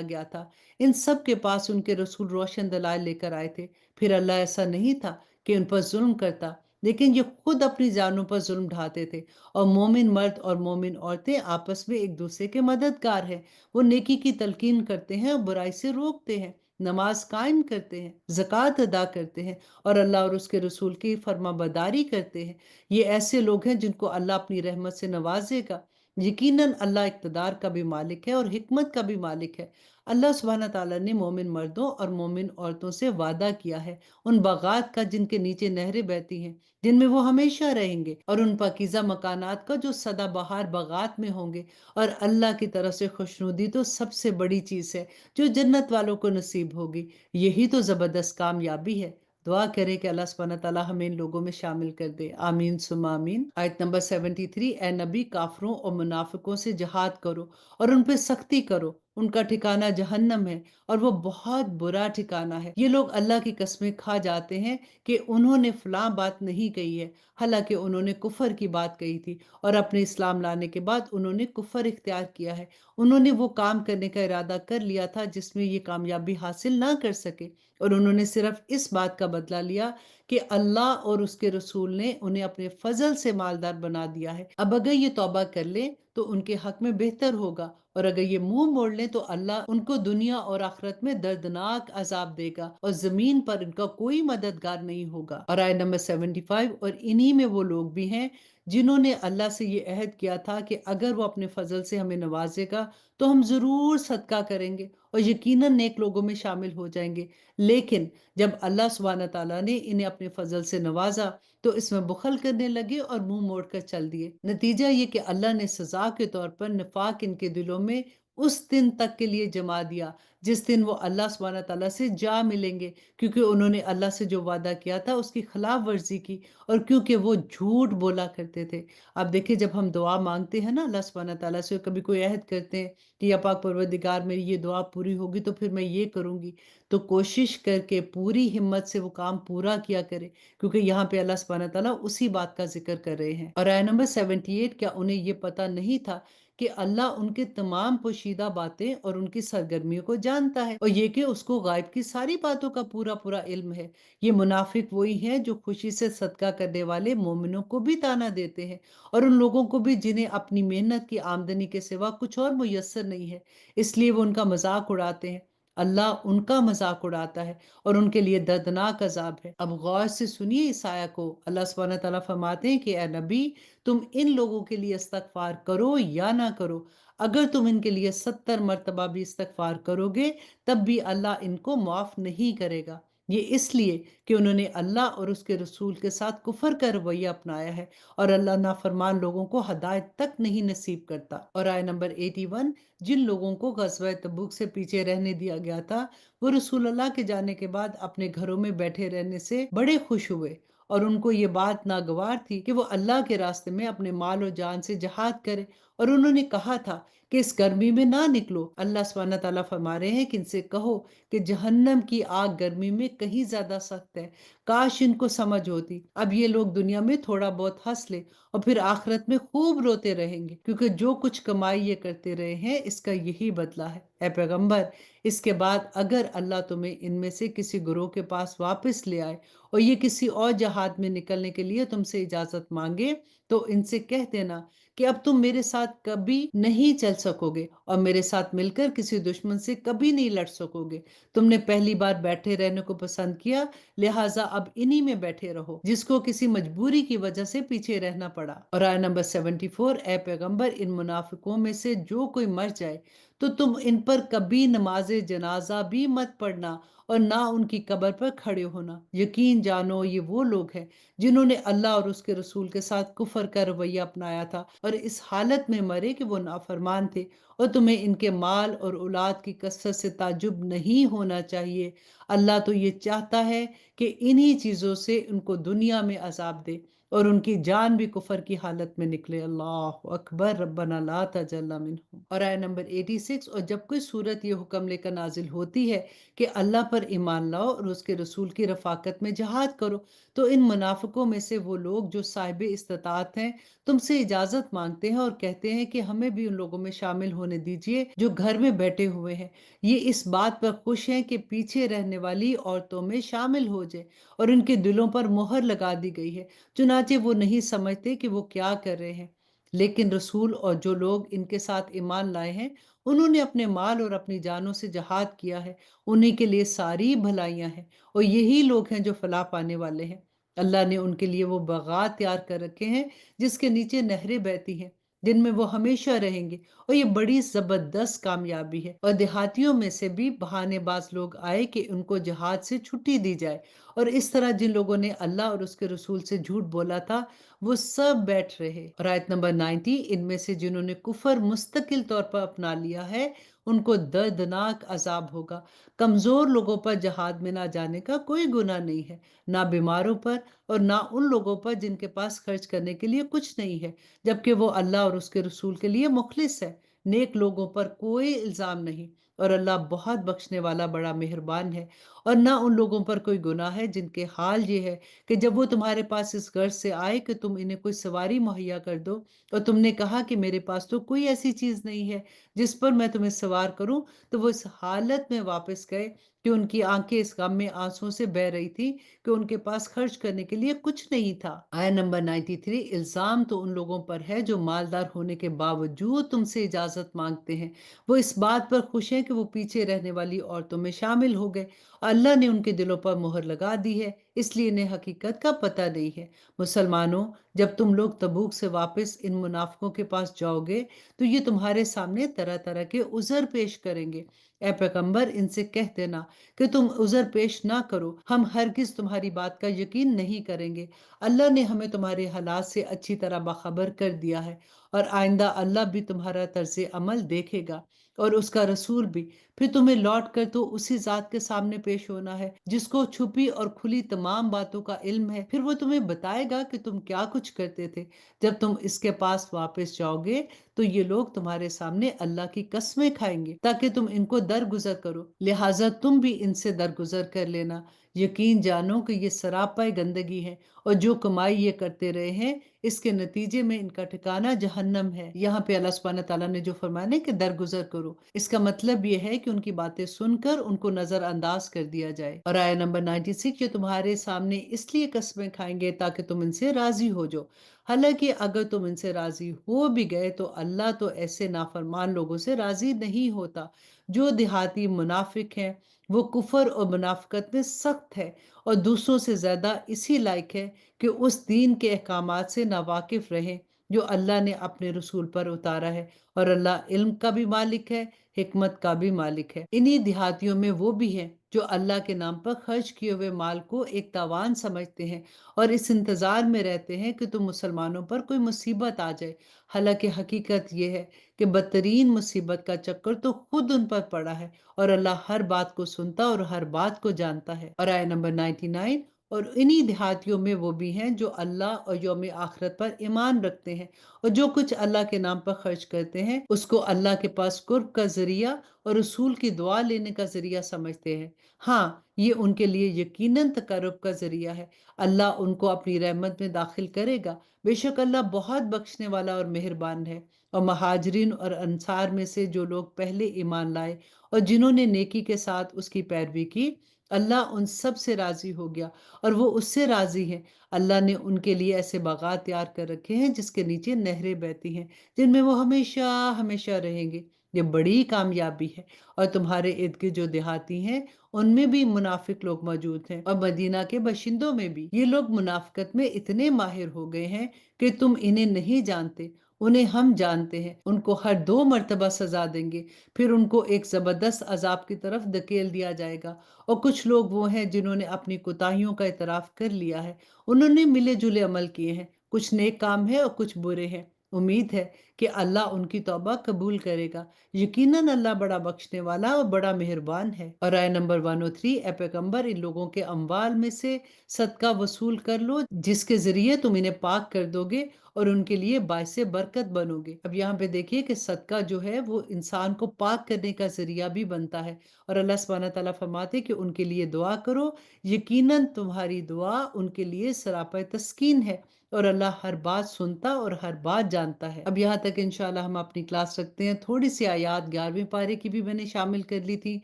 گیا تھا، ان سب کے پاس ان کے رسول روشن دلائل لے کر آئے تھے۔ پھر اللہ ایسا نہیں تھا کہ ان پر ظلم کرتا، لیکن یہ خود اپنی جانوں پر ظلم ڈھاتے تھے۔ اور مومن مرد اور مومن عورتیں آپس میں ایک دوسرے کے مددگار ہیں، وہ نیکی کی تلقین کرتے ہیں اور برائی سے روکتے ہیں، نماز قائم کرتے ہیں، زکوٰۃ ادا کرتے ہیں اور اللہ اور اس کے رسول کی فرما برداری کرتے ہیں۔ یہ ایسے لوگ ہیں جن کو اللہ اپنی رحمت سے نوازے گا۔ یقیناً اللہ اقتدار کا بھی مالک ہے اور حکمت کا بھی مالک ہے۔ اللہ سبحانہ تعالیٰ نے مومن مردوں اور مومن عورتوں سے وعدہ کیا ہے ان باغات کا جن کے نیچے نہریں بہتی ہیں، جن میں وہ ہمیشہ رہیں گے، اور ان پاکیزہ مکانات کا جو سدا بہار باغات میں ہوں گے۔ اور اللہ کی طرف سے خوشنودی تو سب سے بڑی چیز ہے جو جنت والوں کو نصیب ہوگی، یہی تو زبردست کامیابی ہے۔ دعا کرے کہ اللہ سبحانہ تعالیٰ ہمیں ان لوگوں میں شامل کر دے، آمین ثم آمین۔ آیت نمبر 73، اے نبی کافروں اور منافقوں سے جہاد کرو اور ان پہ سختی کرو، ان کا ٹھکانہ جہنم ہے اور وہ بہت برا ٹھکانہ ہے۔ یہ لوگ اللہ کی قسمیں کھا جاتے ہیں کہ انہوں نے فلاں بات نہیں کہی ہے، حالانکہ انہوں نے کفر کی بات کہی تھی، اور اپنے اسلام لانے کے بعد انہوں نے کفر اختیار کیا ہے۔ انہوں نے وہ کام کرنے کا ارادہ کر لیا تھا جس میں یہ کامیابی حاصل نہ کر سکے، اور انہوں نے صرف اس بات کا بدلہ لیا کہ اللہ اور اس کے رسول نے انہیں اپنے فضل سے مالدار بنا دیا ہے۔ اب اگر یہ توبہ کر لیں تو ان کے حق میں بہتر ہوگا، اور اگر یہ منہ موڑ لیں تو اللہ ان کو دنیا اور آخرت میں دردناک عذاب دے گا، اور زمین پر ان کا کوئی مددگار نہیں ہوگا۔ اور آیت نمبر 75، اور انہی میں وہ لوگ بھی ہیں جنہوں نے اللہ سے یہ عہد کیا تھا کہ اگر وہ اپنے فضل سے ہمیں نوازے گا تو ہم ضرور صدقہ کریں گے اور یقیناً نیک لوگوں میں شامل ہو جائیں گے۔ لیکن جب اللہ سبحانہ تعالیٰ نے انہیں اپنے فضل سے نوازا تو اس میں بخل کرنے لگے اور منہ موڑ کر چل دیے۔ نتیجہ یہ کہ اللہ نے سزا کے طور پر نفاق ان کے دلوں میں اس دن تک کے لیے جما دیا جس دن وہ اللہ سبحانہ تعالیٰ سے جا ملیں گے، کیونکہ انہوں نے اللہ سے جو وعدہ کیا تھا اس کی خلاف ورزی کی، اور کیونکہ وہ جھوٹ بولا کرتے تھے۔ اب دیکھیں، جب ہم دعا مانگتے ہیں نا اللہ سبحانہ تعالیٰ سے، کبھی کوئی عہد کرتے ہیں کہ یا پاک پروردگار میری یہ دعا پوری ہوگی تو پھر میں یہ کروں گی، تو کوشش کر کے پوری ہمت سے وہ کام پورا کیا کرے، کیونکہ یہاں پہ اللہ سبحانہ تعالیٰ اسی بات کا ذکر کر رہے ہیں۔ اور آیت نمبر 78، کیا انہیں یہ پتہ نہیں تھا کہ اللہ ان کے تمام پوشیدہ باتیں اور ان کی سرگرمیوں کو جانتا ہے، اور یہ کہ اس کو غائب کی ساری باتوں کا پورا پورا علم ہے۔ یہ منافق وہی ہیں جو خوشی سے صدقہ کرنے والے مومنوں کو بھی تانا دیتے ہیں، اور ان لوگوں کو بھی جنہیں اپنی محنت کی آمدنی کے سوا کچھ اور میسر نہیں ہے، اس لیے وہ ان کا مذاق اڑاتے ہیں۔ اللہ ان کا مذاق اڑاتا ہے اور ان کے لیے دردناک عذاب ہے۔ اب غور سے سنیے اس آیت کو۔ اللہ سبحانہ تعالیٰ فرماتے ہیں کہ اے نبی، تم ان لوگوں کے لیے استغفار کرو یا نہ کرو، اگر تم ان کے لیے 70 مرتبہ بھی استغفار کرو گے تب بھی اللہ ان کو معاف نہیں کرے گا، یہ اس لیے کہ انہوں نے اللہ اور اس کے رسول کے ساتھ کفر کا رویہ اپنایا ہے، اور اللہ نافرمان لوگوں کو ہدایت تک نہیں نصیب کرتا۔ اور آیہ نمبر 81، جن لوگوں کو غزوہ تبوک سے پیچھے رہنے دیا گیا تھا وہ رسول اللہ کے جانے کے بعد اپنے گھروں میں بیٹھے رہنے سے بڑے خوش ہوئے، اور ان کو یہ بات ناگوار تھی کہ وہ اللہ کے راستے میں اپنے مال و جان سے جہاد کرے، اور انہوں نے کہا تھا کہ اس گرمی میں نہ نکلو۔ اللہ سبحانہ تعالیٰ فرما رہے ہیں کہ ان سے کہو کہ جہنم کی آگ گرمی میں کہیں زیادہ سخت ہے، کاش ان کو سمجھ ہوتی۔ اب یہ لوگ دنیا میں تھوڑا بہت ہنس لے اور پھر آخرت میں خوب روتے رہیں گے، کیونکہ جو کچھ کمائی یہ کرتے رہے ہیں اس کا یہی بدلہ ہے۔ اے پیغمبر، اس کے بعد اگر اللہ تمہیں ان میں سے کسی گروہ کے پاس واپس لے آئے اور یہ کسی اور جہاد میں نکلنے کے لیے تم سے اجازت مانگے تو ان سے کہہ دینا کہ اب تم میرے ساتھ کبھی نہیں چل سکو گے اور میرے ساتھ مل کر کسی دشمن سے کبھی نہیں لڑ سکو گے۔ تم نے پہلی بار بیٹھے رہنے کو پسند کیا، لہٰذا اب انہی میں بیٹھے رہو جس کو کسی مجبوری کی وجہ سے پیچھے رہنا پڑا۔ اور آیہ نمبر 74، اے پیغمبر، ان منافقوں میں سے جو کوئی مر جائے تو تم ان پر کبھی نماز جنازہ بھی مت پڑھنا اور نہ ان کی قبر پر کھڑے ہونا۔ یقین جانو یہ وہ لوگ ہیں جنہوں نے اللہ اور اس کے رسول کے ساتھ کفر کا رویہ اپنایا تھا اور اس حالت میں مرے کہ وہ نافرمان تھے، اور تمہیں ان کے مال اور اولاد کی کثرت سے تعجب نہیں ہونا چاہیے۔ اللہ تو یہ چاہتا ہے کہ انہی چیزوں سے ان کو دنیا میں عذاب دے اور ان کی جان بھی کفر کی حالت میں نکلے۔ اللہ اکبر، ربنا لا تجعلنا منہم۔ اور آیہ نمبر 86، اور جب کوئی صورت یہ حکم لے کر نازل ہوتی ہے کہ اللہ پر ایمان لاؤ اور اس کے رسول کی رفاقت میں جہاد کرو تو ان منافقوں میں سے وہ لوگ جو صاحب استطاعت ہیں تم سے اجازت مانگتے ہیں اور کہتے ہیں کہ ہمیں بھی ان لوگوں میں شامل ہونے دیجیے جو گھر میں بیٹھے ہوئے ہیں، یہ اس بات پر خوش ہیں کہ پیچھے رہنے والی عورتوں میں شامل ہو جائے، اور ان کے دلوں پر مہر لگا دی گئی ہے، چنانچہ وہ نہیں سمجھتے کہ وہ کیا کر رہے ہیں۔ لیکن رسول اور جو لوگ ان کے ساتھ ایمان لائے ہیں انہوں نے اپنے مال اور اپنی جانوں سے جہاد کیا ہے، انہیں کے لیے ساری بھلائیاں ہیں، اور یہی لوگ ہیں جو فلاح پانے والے ہیں۔ اللہ نے ان کے لیے وہ باغات تیار کر رکھے ہیں جس کے نیچے نہریں بہتی ہیں، جن میں وہ ہمیشہ رہیں گے، اور یہ بڑی زبردست کامیابی ہے۔ اور دیہاتیوں میں سے بھی بہانے باز لوگ آئے کہ ان کو جہاد سے چھٹی دی جائے، اور اس طرح جن لوگوں نے اللہ اور اس کے رسول سے جھوٹ بولا تھا وہ سب بیٹھ رہے۔ اور آیت نمبر 90، ان میں سے جنہوں نے کفر مستقل طور پر اپنا لیا ہے ان کو دردناک عذاب ہوگا۔ کمزور لوگوں پر جہاد میں نہ جانے کا کوئی گناہ نہیں ہے، نہ بیماروں پر اور نہ ان لوگوں پر جن کے پاس خرچ کرنے کے لیے کچھ نہیں ہے، جبکہ وہ اللہ اور اس کے رسول کے لیے مخلص ہے۔ نیک لوگوں پر کوئی الزام نہیں، اور اللہ بہت بخشنے والا بڑا مہربان ہے۔ اور نہ ان لوگوں پر کوئی گناہ ہے جن کے حال یہ ہے کہ جب وہ تمہارے پاس اس غرض سے آئے کہ تم انہیں کوئی سواری مہیا کر دو اور تم نے کہا کہ میرے پاس تو کوئی ایسی چیز نہیں ہے جس پر میں تمہیں سوار کروں، تو وہ اس حالت میں واپس گئے کہ ان کی آنکھیں اس غم میں آنسوں سے بہہ رہی تھی کہ ان کے پاس خرچ کرنے کے لیے کچھ نہیں تھا۔ آیہ نمبر 93، الزام تو ان لوگوں پر ہے جو مالدار ہونے کے باوجود تم سے اجازت مانگتے ہیں، وہ اس بات پر خوش ہیں کہ وہ پیچھے رہنے والی عورتوں میں شامل ہو گئے، اللہ نے ان کے دلوں پر مہر لگا دی ہے، اس لیے انہیں حقیقت کا پتہ نہیں ہے۔ مسلمانوں، جب تم لوگ تبوک سے واپس ان منافقوں کے پاس جاؤ گے تو یہ تمہارے سامنے طرح طرح کے عذر پیش کریں گے۔ اے پیغمبر، ان سے کہہ دینا کہ تم عذر پیش نہ کرو، ہم ہرگز تمہاری بات کا یقین نہیں کریں گے۔ اللہ نے ہمیں تمہارے حالات سے اچھی طرح باخبر کر دیا ہے، اور آئندہ اللہ بھی تمہارا طرز عمل دیکھے گا اور اس کا رسول بھی۔ پھر تمہیں لوٹ کر تو اسی ذات کے سامنے پیش ہونا ہے جس کو چھپی اور کھلی تمام باتوں کا علم ہے، پھر وہ تمہیں بتائے گا کہ تم کیا کچھ کرتے تھے۔ جب تم اس کے پاس واپس جاؤ گے تو یہ لوگ تمہارے سامنے اللہ کی قسمیں کھائیں گے تاکہ تم ان کو درگزر کرو، لہٰذا تم بھی ان سے درگزر کر لینا۔ یقین جانو کہ یہ سراپا گندگی ہے، اور جو کمائی یہ کرتے رہے ہیں اس کے نتیجے میں ان کا ٹھکانہ جہنم ہے۔ یہاں پہ اللہ سبحانہ تعالیٰ نے جو فرمایا کہ درگزر کرو، اس کا مطلب یہ ہے کہ ان کی باتیں سن کر ان کو نظر انداز کر دیا جائے۔ اور آیہ نمبر 96، یہ تمہارے سامنے اس لیے قسمیں کھائیں گے تاکہ تم ان سے راضی ہو جاؤ، حالانکہ اگر تم ان سے راضی ہو بھی گئے تو اللہ تو ایسے نافرمان لوگوں سے راضی نہیں ہوتا۔ جو دیہاتی منافق ہیں وہ کفر اور منافقت میں سخت ہے اور دوسروں سے زیادہ اسی لائق ہے کہ اس دین کے احکامات سے ناواقف رہیں جو اللہ نے اپنے رسول پر اتارا ہے، اور اللہ علم کا بھی مالک ہے، حکمت کا بھی مالک ہے۔ انہی دیہاتیوں میں وہ بھی ہیں جو اللہ کے نام پر خرچ کیے ہوئے مال کو ایک تاوان سمجھتے ہیں اور اس انتظار میں رہتے ہیں کہ تم مسلمانوں پر کوئی مصیبت آ جائے، حالانکہ حقیقت یہ ہے کہ بدترین مصیبت کا چکر تو خود ان پر پڑا ہے، اور اللہ ہر بات کو سنتا اور ہر بات کو جانتا ہے۔ اور آیت نمبر 99، اور انہی دیہاتیوں میں وہ بھی ہیں جو اللہ اور یوم آخرت پر ایمان رکھتے ہیں اور جو کچھ اللہ کے نام پر خرچ کرتے ہیں اس کو اللہ کے پاس قرب کا ذریعہ اور رسول کی دعا لینے کا ذریعہ سمجھتے ہیں۔ ہاں، یہ ان کے لیے یقیناً تقرب کا ذریعہ ہے۔ اللہ ان کو اپنی رحمت میں داخل کرے گا، بے شک اللہ بہت بخشنے والا اور مہربان ہے۔ اور مہاجرین اور انصار میں سے جو لوگ پہلے ایمان لائے اور جنہوں نے نیکی کے ساتھ اس کی پیروی کی، اللہ ان سب سے راضی ہو گیا اور وہ اس سے راضی ہیں۔ اللہ نے ان کے لیے ایسے باغات تیار کر رکھے ہیں جس کے نیچے نہریں بہتی ہیں، جن میں وہ ہمیشہ ہمیشہ رہیں گے۔ یہ بڑی کامیابی ہے۔ اور تمہارے ارد گرد جو دیہاتی ہیں ان میں بھی منافق لوگ موجود ہیں، اور مدینہ کے باشندوں میں بھی۔ یہ لوگ منافقت میں اتنے ماہر ہو گئے ہیں کہ تم انہیں نہیں جانتے، انہیں ہم جانتے ہیں۔ ان کو ہر 2 مرتبہ سزا دیں گے، پھر ان کو ایک زبردست عذاب کی طرف دھکیل دیا جائے گا۔ اور کچھ لوگ وہ ہیں جنہوں نے اپنی کوتاہیوں کا اعتراف کر لیا ہے، انہوں نے ملے جلے عمل کیے ہیں، کچھ نیک کام ہے اور کچھ برے ہیں۔ امید ہے کہ اللہ ان کی توبہ قبول کرے گا، یقیناً اللہ بڑا بخشنے والا اور بڑا مہربان ہے۔ اور آیت نمبر 103، اے پیغمبر ان لوگوں کے اموال میں سے صدقہ وصول کر لو جس کے ذریعے تم انہیں پاک کر دو گے اور ان کے لیے باعث برکت بنو گے۔ اب یہاں پہ دیکھیے کہ صدقہ جو ہے وہ انسان کو پاک کرنے کا ذریعہ بھی بنتا ہے، اور اللہ سبحانہ تعالیٰ فرماتے کہ ان کے لیے دعا کرو، یقیناً تمہاری دعا ان کے لیے سراپا تسکین ہے، اور اللہ ہر بات سنتا اور ہر بات جانتا ہے۔ اب یہاں تک انشاءاللہ ہم اپنی کلاس رکھتے ہیں۔ تھوڑی سی آیات 11ویں پارے کی بھی میں نے شامل کر لی تھی،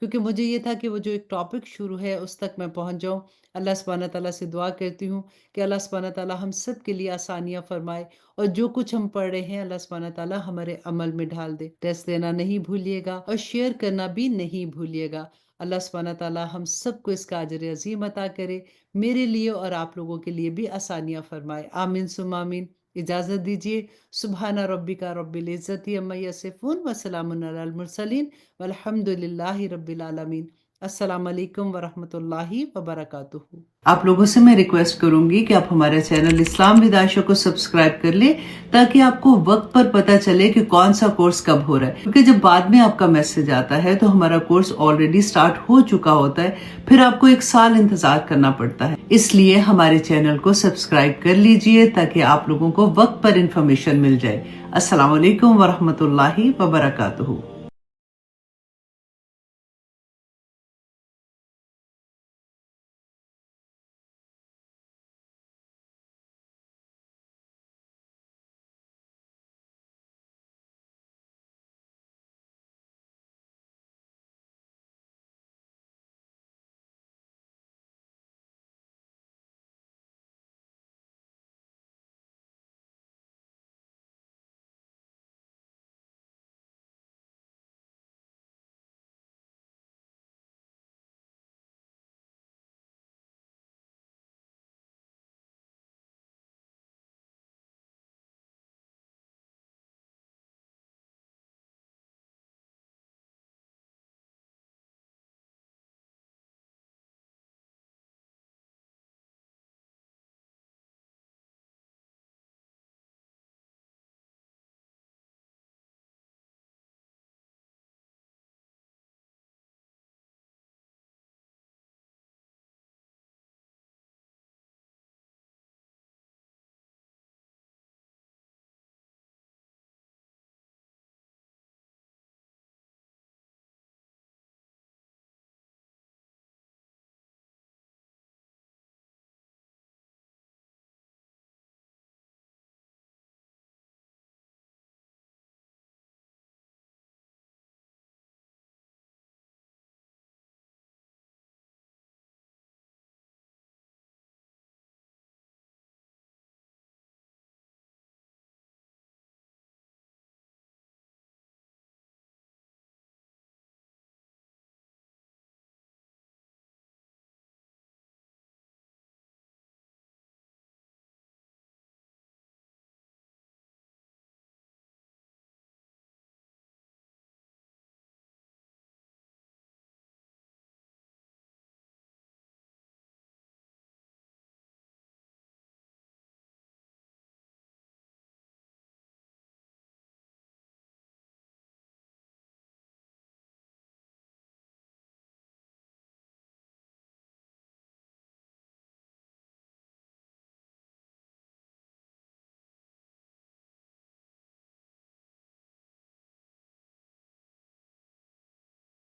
کیونکہ مجھے یہ تھا کہ وہ جو ایک ٹاپک شروع ہے اس تک میں پہنچ جاؤں۔ اللہ سبحانہ تعالیٰ سے دعا کرتی ہوں کہ اللہ سبحانہ تعالیٰ ہم سب کے لیے آسانیاں فرمائے، اور جو کچھ ہم پڑھ رہے ہیں اللہ سبحانہ تعالیٰ ہمارے عمل میں ڈھال دے۔ ٹیسٹ دینا نہیں بھولیے گا اور شیئر کرنا بھی نہیں بھولیے گا۔ اللہ سبحانہ تعالیٰ ہم سب کو اس کا اجر عظیم عطا کرے، میرے لیے اور آپ لوگوں کے لیے بھی آسانیاں فرمائے۔ آمین ثم آمین۔ اجازت دیجیے۔ سبحان ربک رب العزت عما یصفون وسلام علی المرسلین والحمد للہ رب العالمین۔ السلام علیکم ورحمۃ اللہ وبرکاتہ۔ آپ لوگوں سے میں ریکویسٹ کروں گی کہ آپ ہمارے چینل اسلام ود عائشہ کو سبسکرائب کر لیں تاکہ آپ کو وقت پر پتہ چلے کہ کون سا کورس کب ہو رہا ہے، کیونکہ جب بعد میں آپ کا میسج آتا ہے تو ہمارا کورس آلریڈی سٹارٹ ہو چکا ہوتا ہے، پھر آپ کو 1 سال انتظار کرنا پڑتا ہے۔ اس لیے ہمارے چینل کو سبسکرائب کر لیجئے تاکہ آپ لوگوں کو وقت پر انفارمیشن مل جائے۔ السلام علیکم ورحمۃ اللہ وبرکاتہ۔